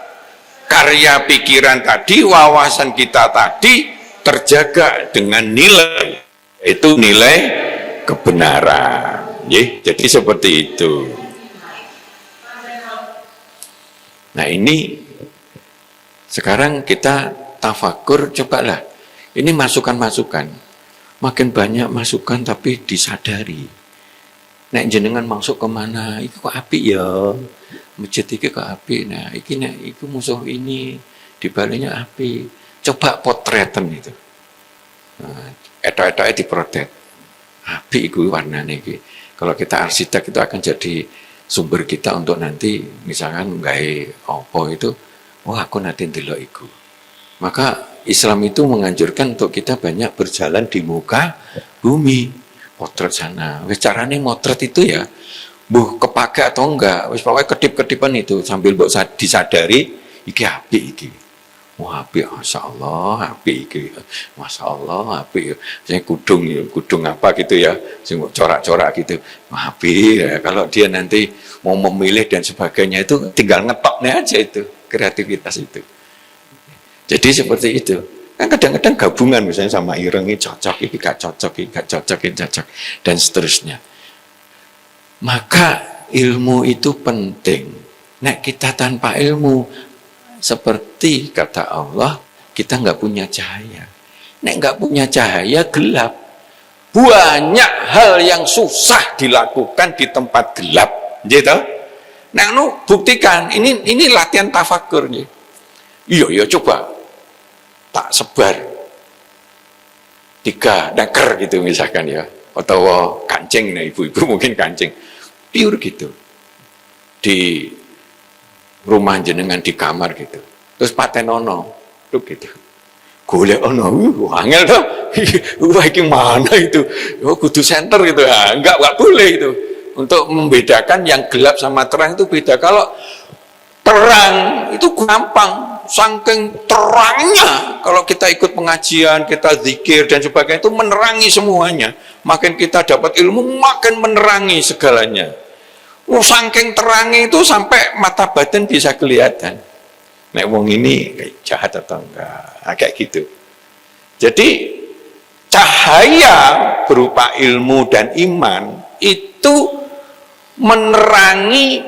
karya pikiran tadi, wawasan kita tadi terjaga dengan nilai, itu nilai kebenaran. Jadi seperti itu. Nah, ini sekarang kita tafakur, cobalah. Ini masukan-masukan. Makin banyak masukan tapi disadari. Nek jenengan masuk kemana, itu kok api ya, masjid iki kok api, nah iki nek iku musuh ini, dibaliknya api. Coba potretan itu, etok-etoknya diprotet, api itu warnanya iki. Kalau kita arsitek itu akan jadi sumber kita untuk nanti, misalkan gawe opo itu, aku nanti ndelok iku. Maka Islam itu menganjurkan untuk kita banyak berjalan di muka bumi. Motret sana, wis carane motret itu ya, kepake atau enggak, wis pokoknya kedip-kedipan itu sambil disadari, iki api iki, wah api, masya Allah, api iki, masya Allah, api, saya kudung apa gitu ya, sing corak-corak gitu, api ya. Kalau dia nanti mau memilih dan sebagainya itu tinggal ngetoknya aja itu, kreativitas itu. Jadi seperti itu. Kan kadang-kadang gabungan misalnya sama ireng ini cocok, ini gak cocok, ini gak cocok, ini cocok, dan seterusnya. Maka ilmu itu penting. Nek kita tanpa ilmu, seperti kata Allah, kita nggak punya cahaya. Nek nggak punya cahaya, gelap. Banyak hal yang susah dilakukan di tempat gelap, gitu. Nah, buktikan. Ini latihan tafakur nih. Iya, coba. Tak sebar 3 daker gitu misalkan ya, atau kancing, nah ibu-ibu mungkin kancing pure gitu di rumah jenengan di kamar gitu, terus patenono tuh gitu, golek ono, angel tuh, wah ini mana itu, kudu center gitu ya, enggak boleh itu, untuk membedakan yang gelap sama terang itu beda. Kalau terang itu gampang, saking terangnya kalau kita ikut pengajian, kita zikir dan sebagainya, itu menerangi semuanya. Makin kita dapat ilmu, makin menerangi segalanya. Saking terangnya itu sampai mata batin bisa kelihatan. Nek wong ini jahat atau enggak, kayak gitu. Jadi cahaya berupa ilmu dan iman itu menerangi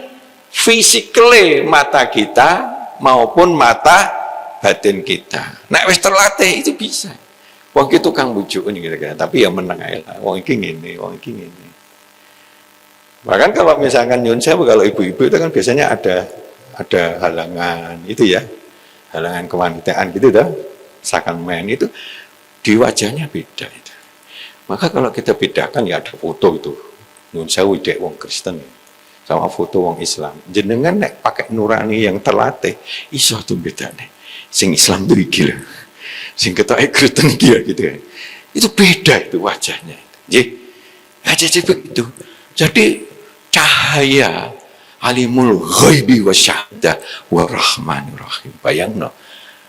fisikly mata kita maupun mata batin kita. Nek wis terlatih itu bisa. Wong itu tukang bujuk ini kira-kira, tapi ya meneng ae lah. Wong iki ngene, wong iki ngene. Bahkan kalau misalkan nyun sewu, kalau ibu-ibu itu kan biasanya ada halangan itu ya, halangan kewanitaan gitu dah, sakramen itu di wajahnya beda itu. Maka kalau kita bedakan ya ada foto itu, nyun sewu dek wong Kristen sama foto wong Islam. Jenengan nek pakai nurani yang terlatih, iso tuh bedane. Sing Islam tuh iki lho. Sing ketoke Kristen iki ya gitu ya. Itu beda itu wajahnya. Nggih. Aja begitu. Jadi cahaya alimul ghaibi wasyahadah wa rahmanir rahim. Bayangno,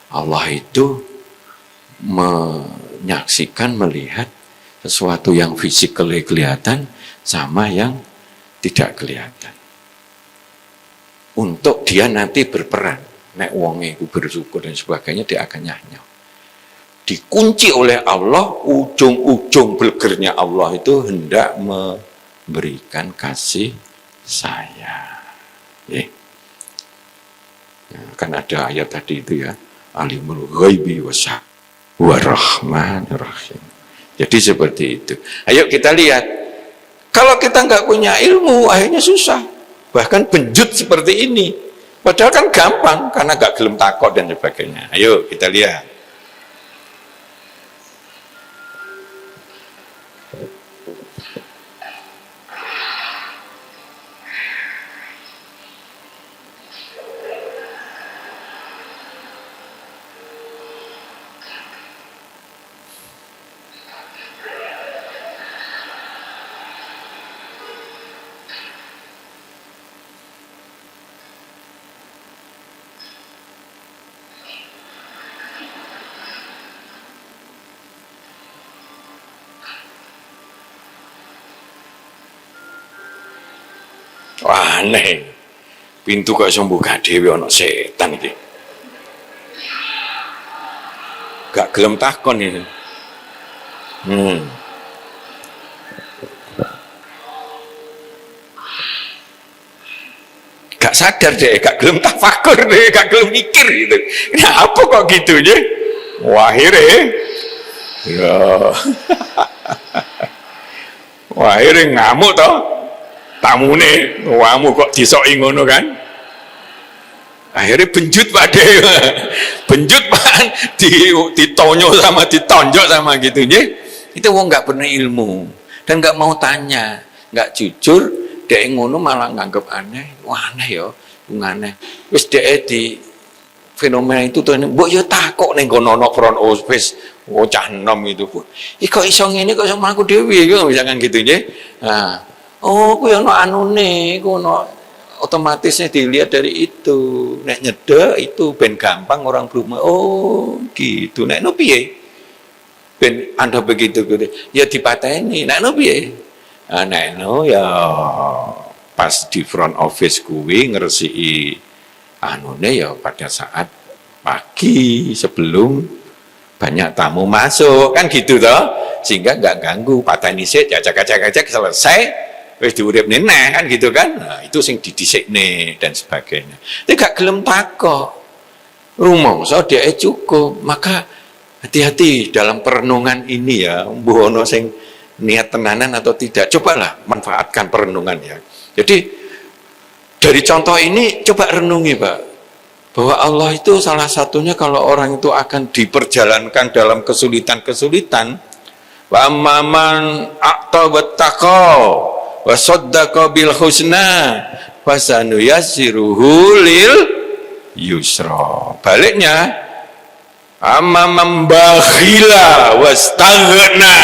Allah itu menyaksikan, melihat sesuatu yang physically kelihatan sama yang tidak kelihatan. Untuk dia nanti berperan, nek wong iku bersyukur dan sebagainya, dia akan nyanyi. Dikunci oleh Allah, ujung-ujung belgernya Allah itu hendak memberikan kasih sayang. Kan ada ayat tadi itu ya, alimul ghaibi wa rahmanir rahim. Jadi seperti itu. Ayo kita lihat, kalau kita nggak punya ilmu, akhirnya susah. Bahkan benjut seperti ini. Padahal kan gampang, karena nggak gelem takut dan sebagainya. Ayo kita lihat. Wah, aneh. Pintu kok iso mbuka dhewe ana setan iki. Gak gelem takon iki. Gak sadar deh, gak gelem tafakur deh, gak gelem mikir gitu. Kenapa kok gitu ya? Wahire. Ya. Wahire ngamuk toh. Tamune wamu kok disoki ngono kan, akhirnya benjut Pak De. Benjut Pak, ditonyo sama ditonjok sama gitu ya. Itu wong nggak pernah ilmu dan nggak mau tanya, nggak jujur, dia ngono malah nganggep aneh. Wah aneh ya, aneh. Wis dia di fenomena itu tuh, mbok yo takok ning kono ono front office, cah enom itu. Kok iso ngene kok iso mlaku dhewe yo misalkan gitu ya. Nah, oh, kuwi ono anune, ku ono otomatisnya dilihat dari itu. Nek nyedek itu ben gampang orang belum. Oh, gitu. Nek no piye? Ben Anda begitu gitu. Ya dipateni. Nek no piye? Nah, nek no ya pas di front office kuwi ngresiki anune ya pada saat pagi sebelum banyak tamu masuk kan gitu toh. Sehingga enggak ganggu, pateni sik, cacak-cacak selesai. Wis diuripne neh kan gitu kan. Nah, itu sing didhisikne dan sebagainya. Tapi gak gelem takok. Rumangsa dhek cukup. Maka hati-hati dalam perenungan ini ya, mbuh ana sing niat tenanan atau tidak. Cobalah manfaatkan perenungan ya. Jadi dari contoh ini coba renungi, Pak. Bahwa Allah itu salah satunya kalau orang itu akan diperjalankan dalam kesulitan-kesulitan, wa amman a'ta wattaqa wa saddaqa bil husna fasanuyassiruhu lil yusra. Baliknya, amma membakhila wastaghna,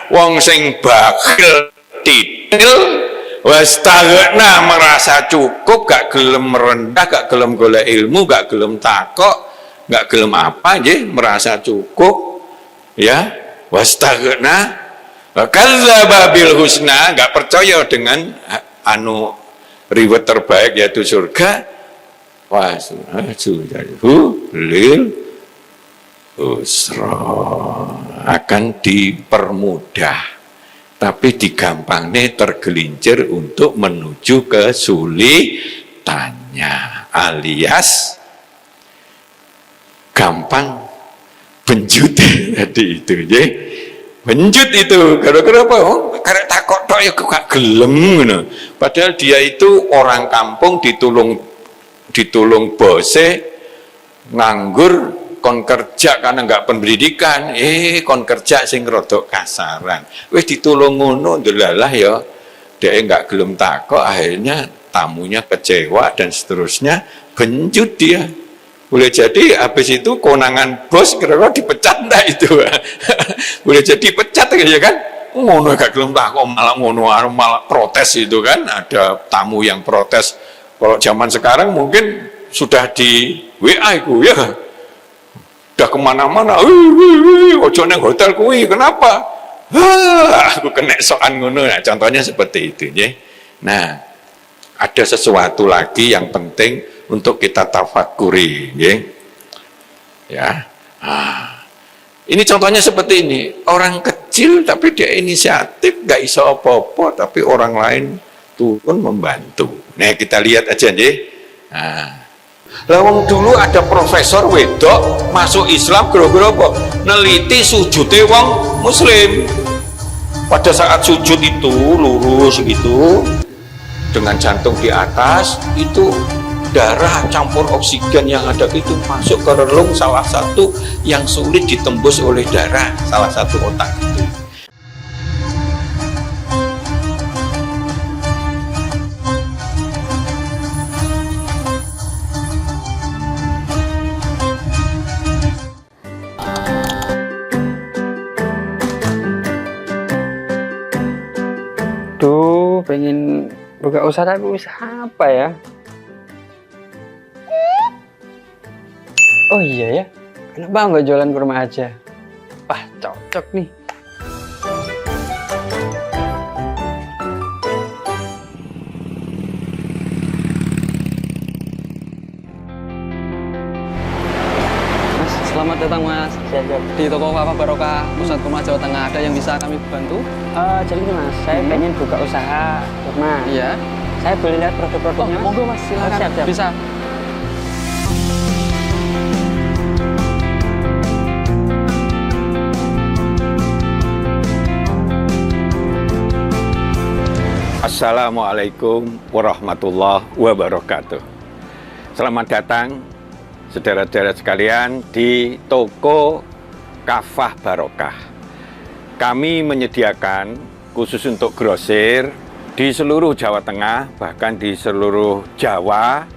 wong sing bakhil titil wastaghna merasa cukup, gak gelem merendah, gak gelem golek ilmu, gak gelem takok, nggak gelem apa nggih, merasa cukup ya, wastaghna wa kadzdzaba bil husna, nggak percaya dengan reward terbaik yaitu surga, lil usra, akan dipermudah, tapi digampangnya tergelincir untuk menuju kesulitannya, alias gampang benjut tadi itu ya. Benjut itu gara-gara apa? Karena takut tok ya gak gelem ngono. Padahal dia itu orang kampung ditulung bose nganggur kon kerja karena nggak pendidikan, kon kerja sing rodok kasaran. Wis ditulung ngono ndelalah ya. Dia nggak gelem takok, akhirnya tamunya kecewa dan seterusnya, benjut dia. Boleh jadi habis itu konangan bos kira-kira dipecat enggak itu. Boleh jadi pecat ya kan. Ngono gak gelem takok, malah ngono, malah protes itu kan. Ada tamu yang protes. Kalau zaman sekarang mungkin sudah di WA itu ya. Udah kemana-mana, ojo neng hotel kuwi, kenapa? Aku kena soan ngono. Nah, contohnya seperti itu ya. Nah, ada sesuatu lagi yang penting untuk kita tafakuri, ya. Ini contohnya seperti ini, orang kecil tapi dia inisiatif, nggak iso apa-apa, tapi orang lain turun membantu. Nah, kita lihat aja, Lawang dulu ada profesor wedok masuk Islam gara-gara apa? Neliti sujudnya wong Muslim. Pada saat sujud itu lurus gitu, dengan jantung di atas, itu darah campur oksigen yang ada itu masuk ke relung salah satu yang sulit ditembus oleh darah, salah satu otak itu. Duh, pengen buka usaha tapi usaha apa ya? Oh iya ya, kenapa nggak jualan kurma aja? Wah, cocok nih. Mas, selamat datang Mas. Di toko Kafah Barokah, Pusat Kurma Jawa Tengah, ada yang bisa kami bantu? Jadi ini Mas, saya pengen buka usaha kurma. Iya. Saya boleh lihat produk-produknya Mas? Monggo Mas, silakan. Siap. Bisa. Assalamualaikum warahmatullahi wabarakatuh. Selamat datang saudara-saudara sekalian di toko Kafah Barokah. Kami menyediakan khusus untuk grosir di seluruh Jawa Tengah, bahkan di seluruh Jawa.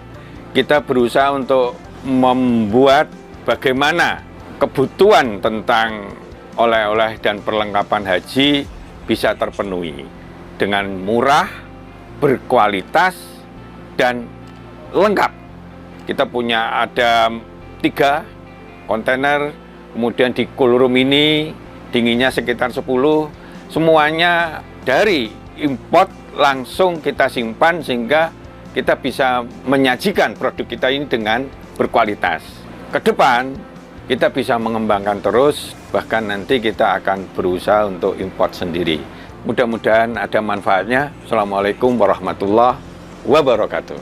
Kita berusaha untuk membuat bagaimana kebutuhan tentang oleh-oleh dan perlengkapan haji bisa terpenuhi dengan murah, berkualitas, dan lengkap. Kita punya ada 3 kontainer, kemudian di cool room ini dinginnya sekitar 10, semuanya dari import langsung kita simpan sehingga kita bisa menyajikan produk kita ini dengan berkualitas. Ke depan kita bisa mengembangkan terus, bahkan nanti kita akan berusaha untuk import sendiri. Mudah-mudahan ada manfaatnya. Assalamualaikum warahmatullahi wabarakatuh.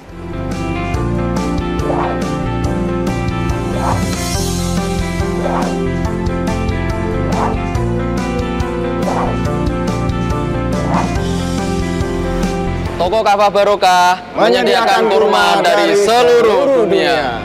Toko Kafah Barokah menyediakan kurma dari seluruh dunia.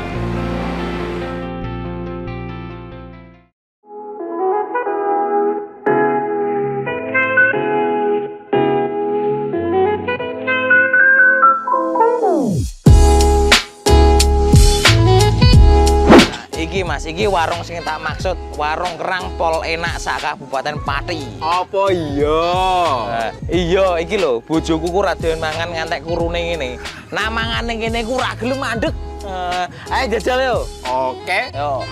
Iki Mas, iki warung sing tak maksud, warung kerang pol enak sak Kabupaten Pati. Apa iya? Iya, iki lho, bojoku ku ra doyan mangan ngantek kurune ngene. Nah mangane kene ku ra gelem mandeg. Ayo jajal yo. Oke. Yo.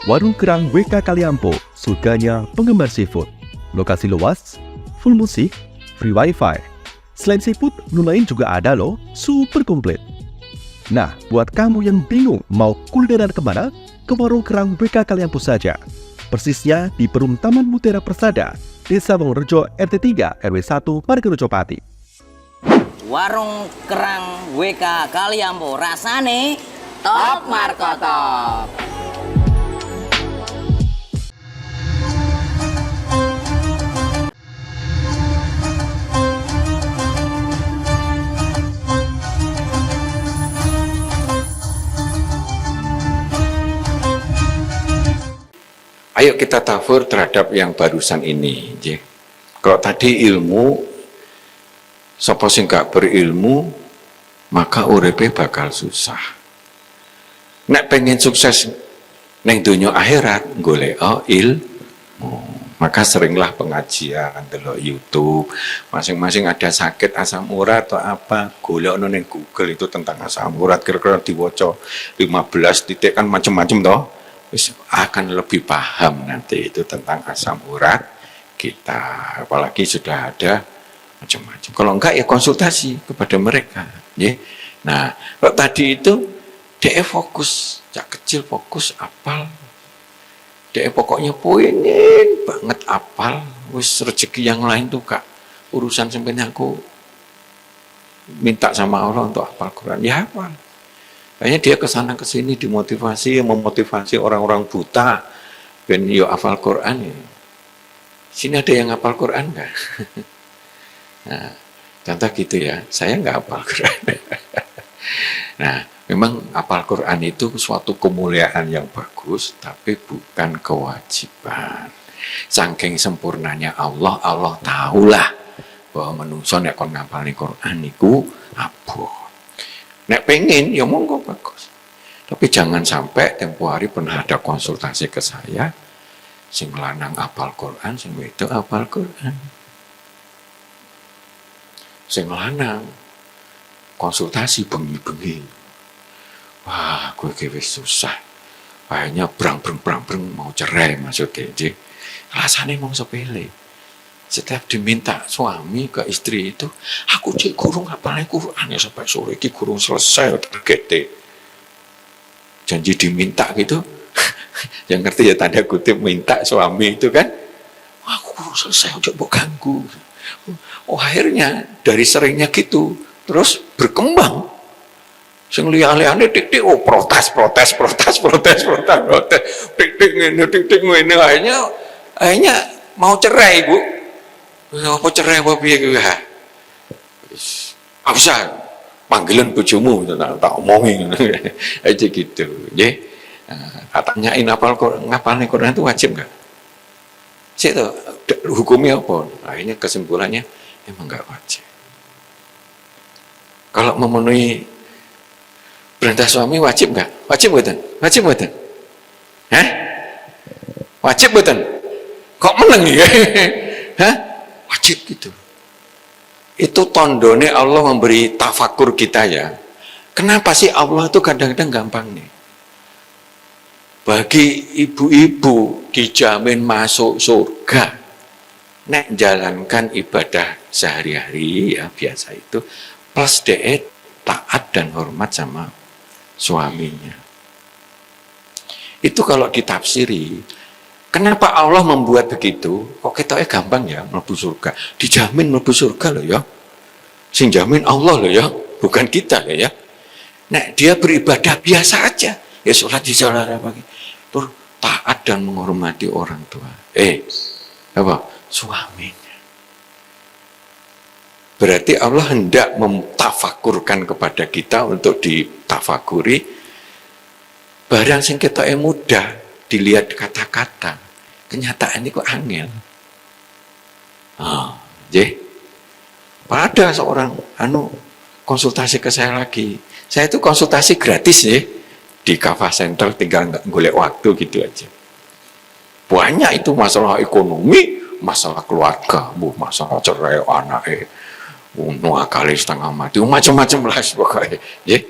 Warung Kerang WK Kaliampo, surganya penggemar seafood. Lokasi luas, full musik, free wifi. Selain seafood, menu lain juga ada loh, super komplit. Nah, buat kamu yang bingung mau kulineran kemana, ke Warung Kerang WK Kaliampo saja. Persisnya di Perum Taman Mutiara Persada, Desa Wongorejo RT 3 RW 1 Margorejo Pati. Warung Kerang WK Kaliampo, rasane top markotop. Ayo kita tafur terhadap yang barusan ini. Kalau tadi ilmu, sapa sing gak berilmu, maka uripe bakal susah. Nek pengen sukses neng dunia akhirat, golek ilmu. Maka seringlah pengajian, delok YouTube, masing-masing ada sakit asam urat atau apa, golek neng Google itu tentang asam urat, kira-kira diwoco 15 titik kan macam-macam toh. Akan lebih paham nanti itu tentang asam urat kita, apalagi sudah ada macam-macam. Kalau enggak ya konsultasi kepada mereka, ya. Nah, kalau tadi itu dia fokus, cak kecil fokus apal, dia pokoknya pengen banget apal, wis rezeki yang lain tuh kak urusan sampai aku minta sama Allah untuk apal Quran, ya apal. Kayaknya dia kesana kesini dimotivasi, memotivasi orang-orang buta, ben yo hafal Quran ya. Sini ada yang hafal Quran nggak? Nah, contoh gitu ya, saya nggak hafal Quran. Nah, memang hafal Quran itu suatu kemuliaan yang bagus, tapi bukan kewajiban. Saking sempurnanya Allah, Allah tahulah bahwa manusia nek kon ngapalni Quran niku abot. Nek pengen, ya monggo bagus. Tapi jangan sampai tempo hari pernah ada konsultasi ke saya, sing lanang apal Quran, sing wedok apal Quran. Sing lanang konsultasi bengi-bengi. Wah, gue wis susah. Kayaknya brang mau cerai maksudnya. Alasannya mau sepele. Setiap diminta suami ke istri itu, aku cek kurung apalagi Quran ya sampai sore ini kurung selesai targetnya. Janji diminta gitu, yang ngerti ya tanda kutip minta suami itu kan, aku kurung selesai udah mau ganggu. Oh akhirnya dari seringnya gitu, terus berkembang. Sing liane tik oh protes, tik ngene akhirnya mau cerai bu. Apa cerai apa piye kuwi ha? Wis usah panggilan bojomu tak omongin aja gitu nggih. Nah, tanyain ngapalne Quran itu wajib enggak? Sik to, hukumnya apa? Akhirnya kesimpulannya emang enggak wajib. Kalau memenuhi perintah suami wajib enggak? Wajib mboten? Wajib mboten? Hah? Wajib mboten? Kok meneng ya? Hah? Wajib gitu. Itu tondone Allah memberi tafakur kita ya. Kenapa sih Allah itu kadang-kadang gampang nih? Bagi ibu-ibu dijamin masuk surga. Nek jalankan ibadah sehari-hari ya biasa itu plus dia taat dan hormat sama suaminya. Itu kalau ditafsiri. Kenapa Allah membuat begitu? Kok ketoknya gampang ya mlebu surga? Dijamin mlebu surga loh ya. Sing jamin Allah loh ya, bukan kita loh ya. Nah, dia beribadah biasa aja. Ya sholat di saudara pagi. Terus taat dan menghormati orang tua. Apa? Suaminya. Berarti Allah hendak mentafakurkan kepada kita untuk ditafakuri barang sing ketoknya mudah. Dilihat kata-kata, kenyataan ini kok angel. Pada seorang konsultasi ke saya lagi. Saya itu konsultasi gratis ya di Kava Center, tinggal nggak golek waktu gitu aja. Banyak itu masalah ekonomi, masalah keluarga, masalah cerai anak, nuakali setengah mati, macam-macam lah pokoknya. Ya.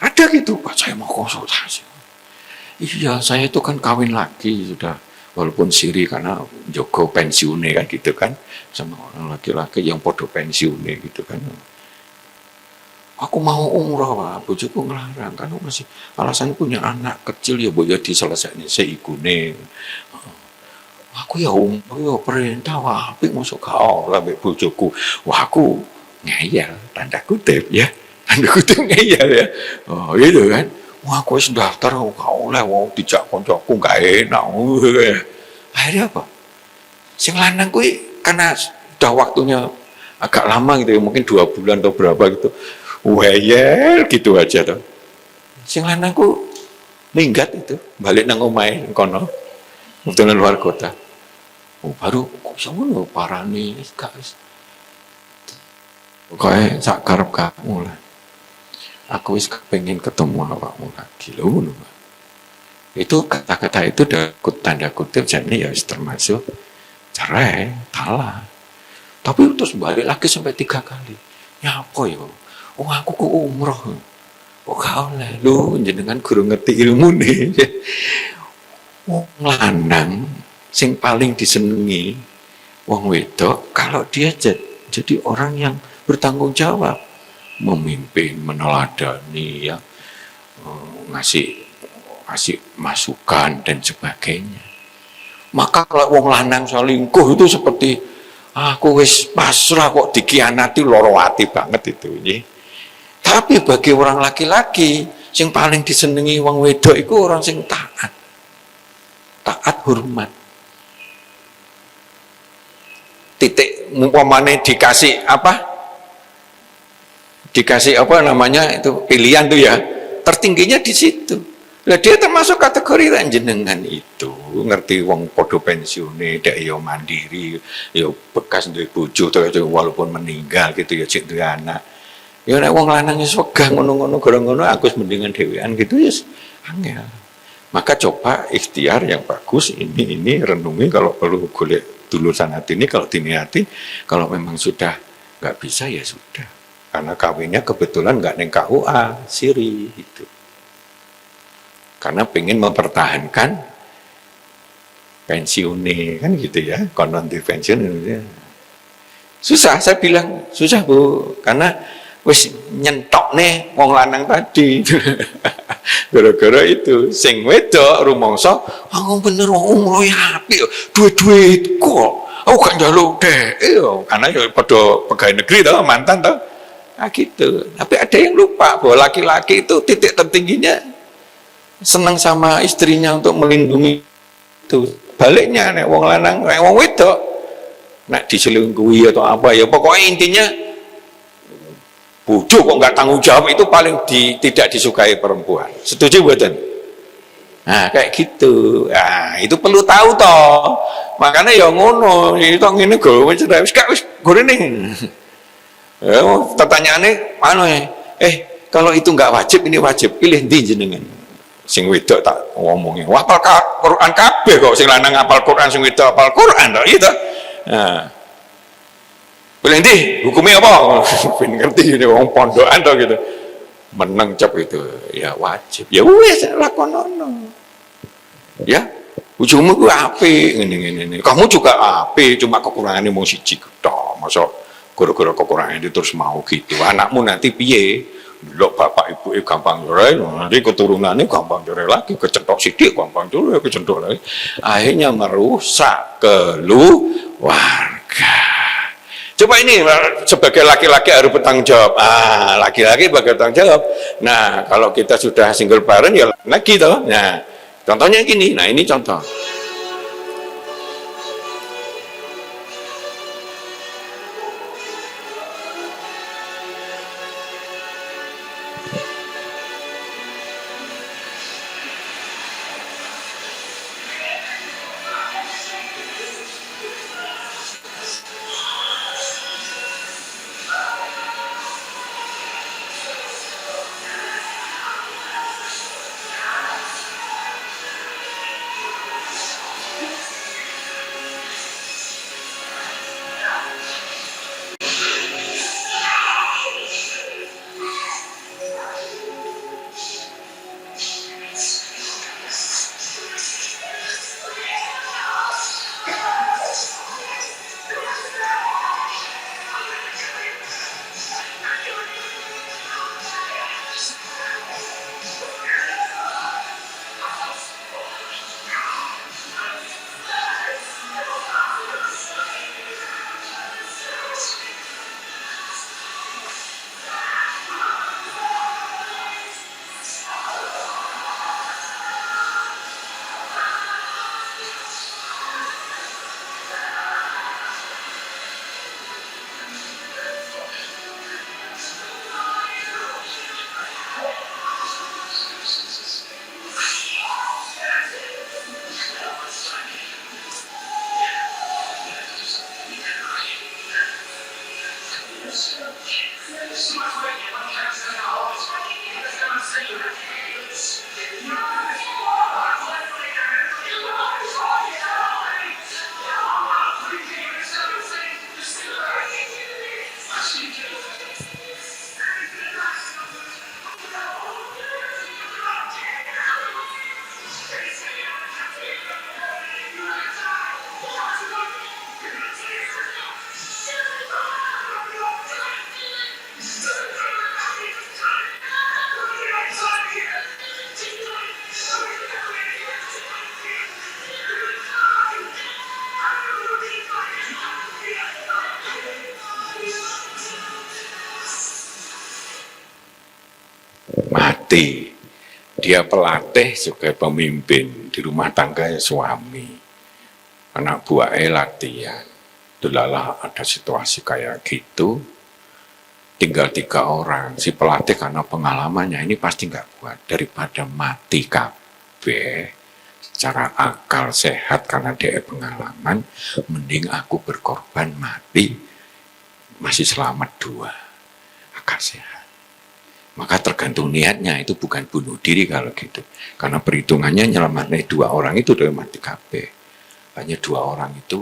Ada gitu, Pak saya mau konsultasi. Iya, saya itu kan kawin lagi sudah, walaupun siri karena Joko pensiunnya kan gitu kan, sama orang laki-laki yang podo pensiunnya gitu kan. Aku mau umroh, Pak. Bojoku ngelarang kan masih alasan punya anak kecil ya boleh diselesaikan seikune. Aku ya umroh ya perintah wapi masuk kau lah bojoku. Wah aku ngeyel tanda kutip ya. Tanda kutip ngeyel ya. Oh itu kan. Wah aku wis daftar kau lah wong dijak koncoku gak enak. Akhirnya apa? Sing lanang kuwi karena udah waktunya agak lama gitu ya, mungkin 2 bulan atau berapa gitu. Weyel gitu aja tuh. Sing lanangku minggat itu, balik nang omahe kono. Kebetulan luar kota. Oh, baru kok ngono parane gak wis. Pokoke sak karep kamu lah. Aku wis kepengin ketemu awakmu lagi lho ngono. Itu kata-kata itu tanda kutip jadi ya termasuk cerai, talak. Tapi terus balik lagi sampai 3 kali. Ya apa ya? Oh aku ke umroh. Kok gak oleh lu jenengan guru ngerti ilmu nih. Wong lanang sing paling disenengi wong wedok kalau dia jadi orang yang bertanggung jawab, memimpin, meneladani ya, ngasih masukan dan sebagainya. Maka kalau wong lanang selingkuh itu seperti aku wis pasrah kok dikhianati loro ati banget itu nggih. Tapi bagi orang laki-laki sing paling disenengi wong wedok itu orang sing taat. Taat hormat. Titik umpamane dikasih apa? Dikasih apa namanya itu pilihan tuh ya. Tertingginya di situ. Lah dia termasuk kategori jenengan itu ngerti wong podo pensiune dek yo mandiri yo bekas duwe bojo walaupun meninggal gitu ya cek duwe anak. Ya nek wong lanang wis wegah ngono-ngono gorong ngono aku wis mendingan dhewean gitu ya angel. Maka coba ikhtiar yang bagus ini renungi kalau perlu golek dulur sanat ini kalau diniati kalau memang sudah nggak bisa ya sudah. Karena kawinnya kebetulan nggak neng KUA siri gitu. Karena pengen mempertahankan pensiunnya kan gitu ya, konon di pensiun susah. Saya bilang susah Bu, karena wis nyentok nih wong lanang tadi. Gara-gara itu sing wedok rumangsa aku bener wong umroh apik duit-duit kok aku gak njaluk deh karena ya pada pegawai negeri tau mantan tau gitu. Tapi ada yang lupa bahwa laki-laki itu titik tertingginya senang sama istrinya untuk melindungi itu. Baliknya nek wong lanang nek wong wedok nek diselingkuhi atau apa ya pokoknya intinya bojo kok nggak tanggung jawab itu paling tidak disukai perempuan. Setuju buatan? Nah kayak gitu. Nah itu perlu tahu toh. Makanya ya ngono. Itu ngene go wis wis gorene. Pertanyaannya mana ya? Kalau itu nggak wajib ini wajib pilih ndi jenengan? Sing wedok tak ngomongnya. Wah apal Quran kabeh kok sing lanang apal Quran sing wedok apal Quran toh gitu. Nah boleh nanti hukumnya apa? Ben ngerti ini wong pondokan toh gitu. Meneng cap itu ya wajib. Ya wis lakonono. Ya, ujungmu ku apik ngene. Kamu juga apik, cuma kekurangannya mau siji tok. Masa gara-gara kekurangan itu terus mau gitu. Anakmu nanti piye? Lho bapak ibu gampang cerai, nanti keturunannya gampang cerai lagi, kecetok sidik gampang cerai, kecetok lagi. Akhirnya merusak keluarga. Coba ini sebagai laki-laki harus bertanggung jawab. Laki-laki sebagai bertanggung jawab. Nah, kalau kita sudah single parent ya lagi toh. Nah, contohnya gini. Nah, ini contoh. Mati. Dia pelatih juga pemimpin di rumah tangga ya suami. Anak buahnya latihan. Dulalah ada situasi kayak gitu. Tinggal 3 orang. Si pelatih karena pengalamannya ini pasti nggak kuat. Daripada mati kabeh secara akal sehat karena dia pengalaman, mending aku berkorban mati masih selamat 2. Akal sehat. Maka tergantung niatnya, itu bukan bunuh diri kalau gitu. Karena perhitungannya nyelamatnya 2 orang itu dari mati kabeh. Hanya 2 orang itu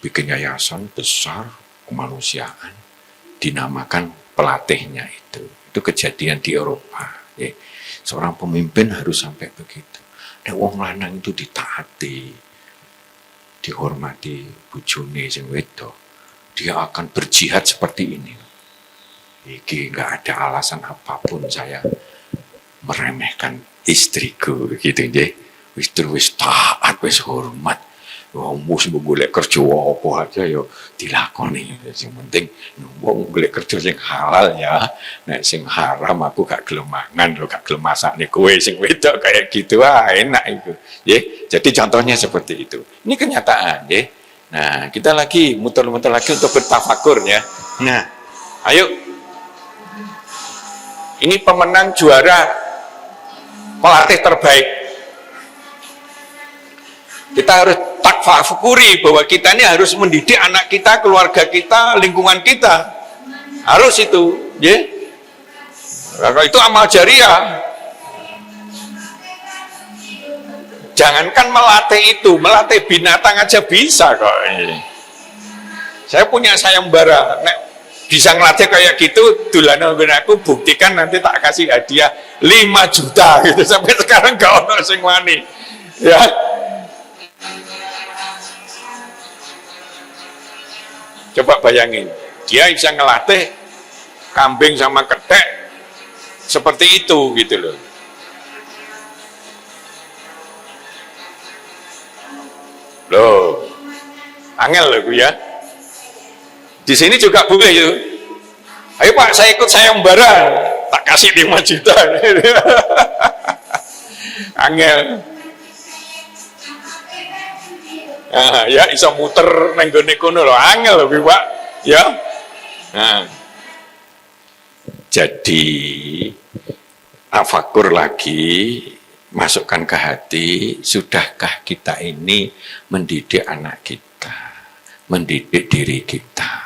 bikin yayasan besar kemanusiaan, dinamakan pelatihnya itu. Itu kejadian di Eropa. Ya. Seorang pemimpin harus sampai begitu. Nek wong lanang itu ditaati, dihormati bojone sing wedok, dia akan berjihad seperti ini. Iki nggak ada alasan apapun saya meremehkan istriku gitu nggih. Wis taat, wis hormat. Wong mus golek kerja apa aja yo dilakoni. Sing penting wong golek kerja sing halal ya. Nek sing haram aku gak gelem mangan lho, gak gelem masakne kowe sing wedok kayak gitu enak itu. Nggih. Jadi contohnya seperti itu. Ini kenyataan nggih. Nah, kita lagi muter-muter lagi untuk bertafakur ya. Nah, ayo. Ini pemenang juara pelatih terbaik. Kita harus takfakuri bahwa kita ini harus mendidik anak kita, keluarga kita, lingkungan kita. Harus itu, ya. Kalau itu amal jariah. Jangankan melatih itu, melatih binatang aja bisa kok. Saya punya sayembara. Bisa ngelatih kayak gitu, dulana aku buktikan nanti tak kasih hadiah 5 juta gitu. Sampai sekarang gak ono sing wani. Ya. Coba bayangin, dia bisa ngelatih kambing sama ketek seperti itu gitu loh. Loh, angel loh ya. Di sini juga boleh itu. Ayo Pak, saya ikut sayembara, tak kasih 5 juta. Angel. Nah, ya iso muter nang gone kono lho, angel lho Pak. Ya. Nah. Jadi tafakur lagi, masukkan ke hati, sudahkah kita ini mendidik anak kita, mendidik diri kita.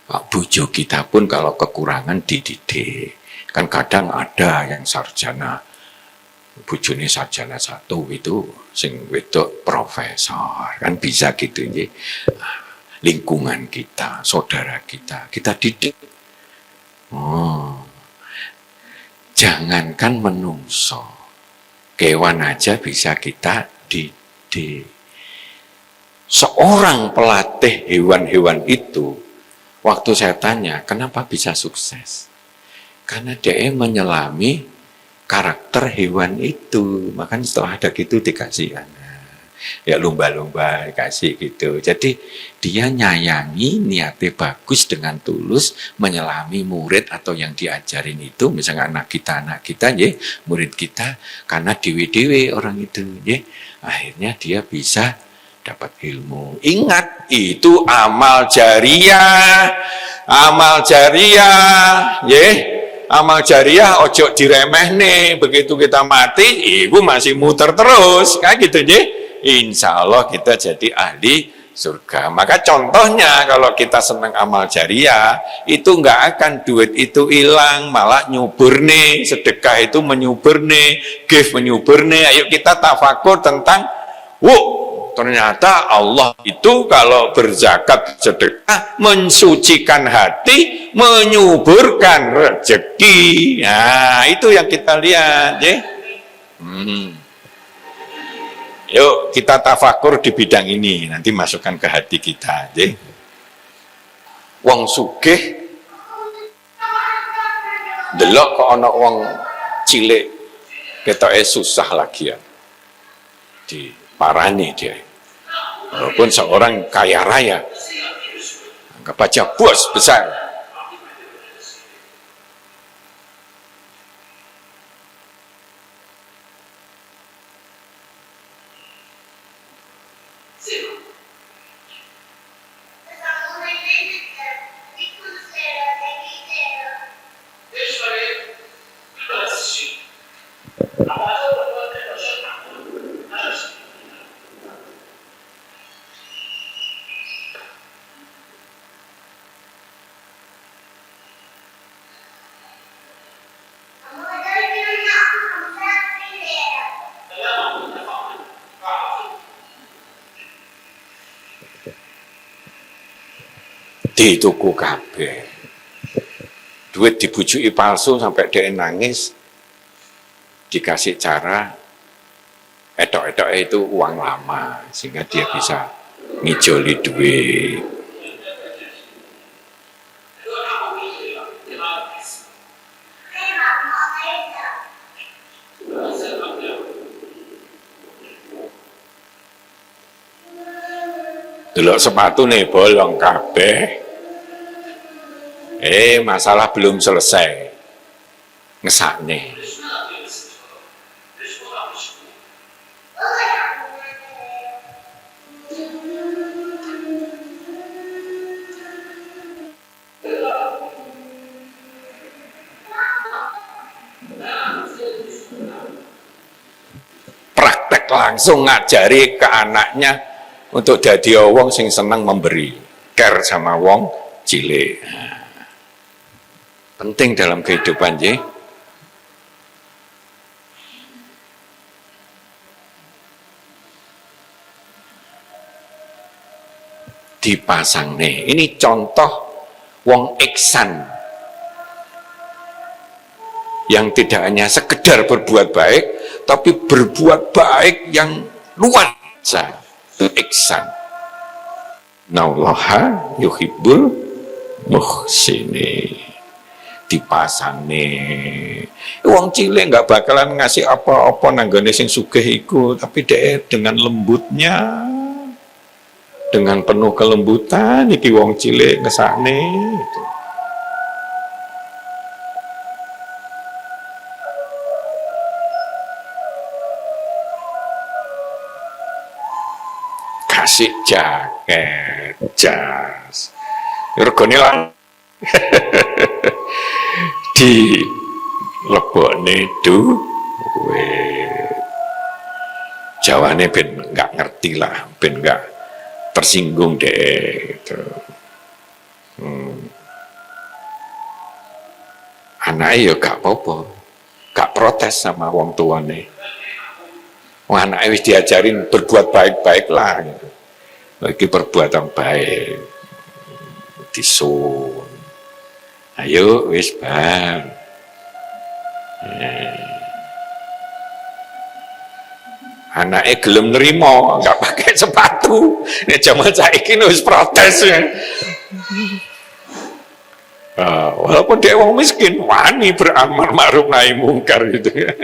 Bojo kita pun kalau kekurangan dididik. Kan kadang ada yang sarjana, bojone sarjana 1 itu sing wedok profesor, kan bisa gitu ya. Lingkungan kita, saudara kita didik. Jangankan menungso, kewan aja bisa kita didik. Seorang pelatih hewan-hewan itu, waktu saya tanya, kenapa bisa sukses? Karena dia menyelami karakter hewan itu. Makanya setelah ada gitu dikasih ya lumba-lumba dikasih gitu. Jadi dia nyayangi, niatnya bagus dengan tulus, menyelami murid atau yang diajarin itu. Misalnya anak kita ya, murid kita, karena dewe-dewe orang itu ya. Akhirnya dia bisa dapat ilmu. Ingat, itu amal jariah. Amal jariah, ya. Amal jariah ojo diremeh nih. Begitu kita mati, ibu masih muter terus, kayak gitu ya. Insya Allah kita jadi ahli surga. Maka contohnya kalau kita senang amal jariah, itu nggak akan duit itu hilang, malah nyubur nih, sedekah itu menyubur nih, gift menyubur nih. Ayo kita tafakur tentang, ternyata Allah itu kalau berzakat sedekah mensucikan hati, menyuburkan rezeki. Nah, itu yang kita lihat, ya. Yuk kita tafakur di bidang ini, nanti masukkan ke hati kita, ya. Wong sugih delok kok ana wong cilik ketoke susah lagi ya. Diparani dia. Walaupun seorang kaya raya, anggap aja bos besar, dituku kabeh. Duit dibujuki palsu sampai dia nangis, dikasih cara edok-edoknya itu uang lama sehingga dia bisa ngijoli duit. Delok sepatu nih bolong kabeh. Masalah belum selesai. Ngesakne. Praktek langsung ngajari ke anaknya untuk dadi wong sing seneng memberi, care sama wong cilik. Penting dalam kehidupan, ya. Dipasang nih. Ini contoh wong ihsan yang tidak hanya sekedar berbuat baik, tapi berbuat baik yang luar biasa. Itu ihsan. Nallaha yuhibbul muhsinin. Dipasang nih, wong cilik nggak bakalan ngasih apa-apa nanggone sing sugih iku, tapi dia dengan lembutnya, dengan penuh kelembutan iki wong cilik ngesakne gitu. Kasih jaket, jas, regane lah di lebokne duit. Jawane ben nggak ngerti lah, ben nggak tersinggung deh gitu. Anaknya ya gak apa-apa, gak protes sama wong tuane. Wong anaknya wis diajarin berbuat baik-baik lah gitu. Lagi perbuatan baik disun. Ayo wis bang. Anaknya gelem nerima, nggak pakai sepatu. Nek zaman saiki wis protes ya. Walaupun dia wong miskin, wani beramar ma'ruf nahi mungkar gitu ya.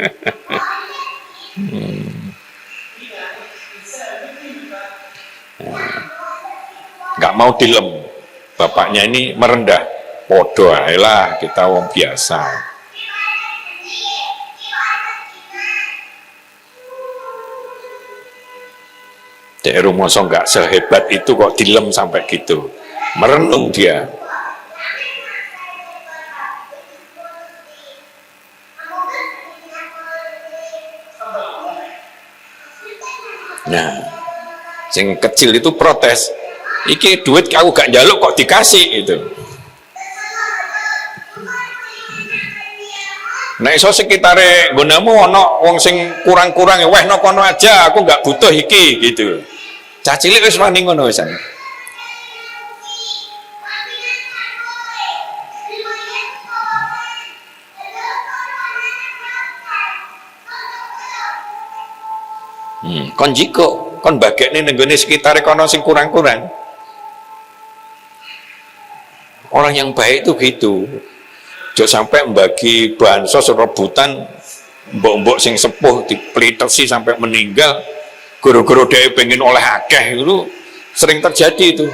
Nggak mau dilem. Bapaknya ini merendah. Podo lah kita wong biasa. Dek rumoso nggak sehebat itu kok dilem sampai gitu. Merenung dia. Nah, sing kecil itu protes. Iki duit aku gak njaluk kok dikasih itu. Nek iso sekitare nggonamu ana wong sing kurang-kurang weh no kono aja, aku gak butuh iki gitu. Cah cilik wis wani ngono wisan. Kon jiko, kon bagekne ning nggone sekitare kono sing kurang-kurang. Orang yang baik itu gitu. Jangan sampai membagi bansos rebutan mbok-mbok sing sepuh diplitesi sampai meninggal guru-guru dia pengen oleh akeh itu sering terjadi itu.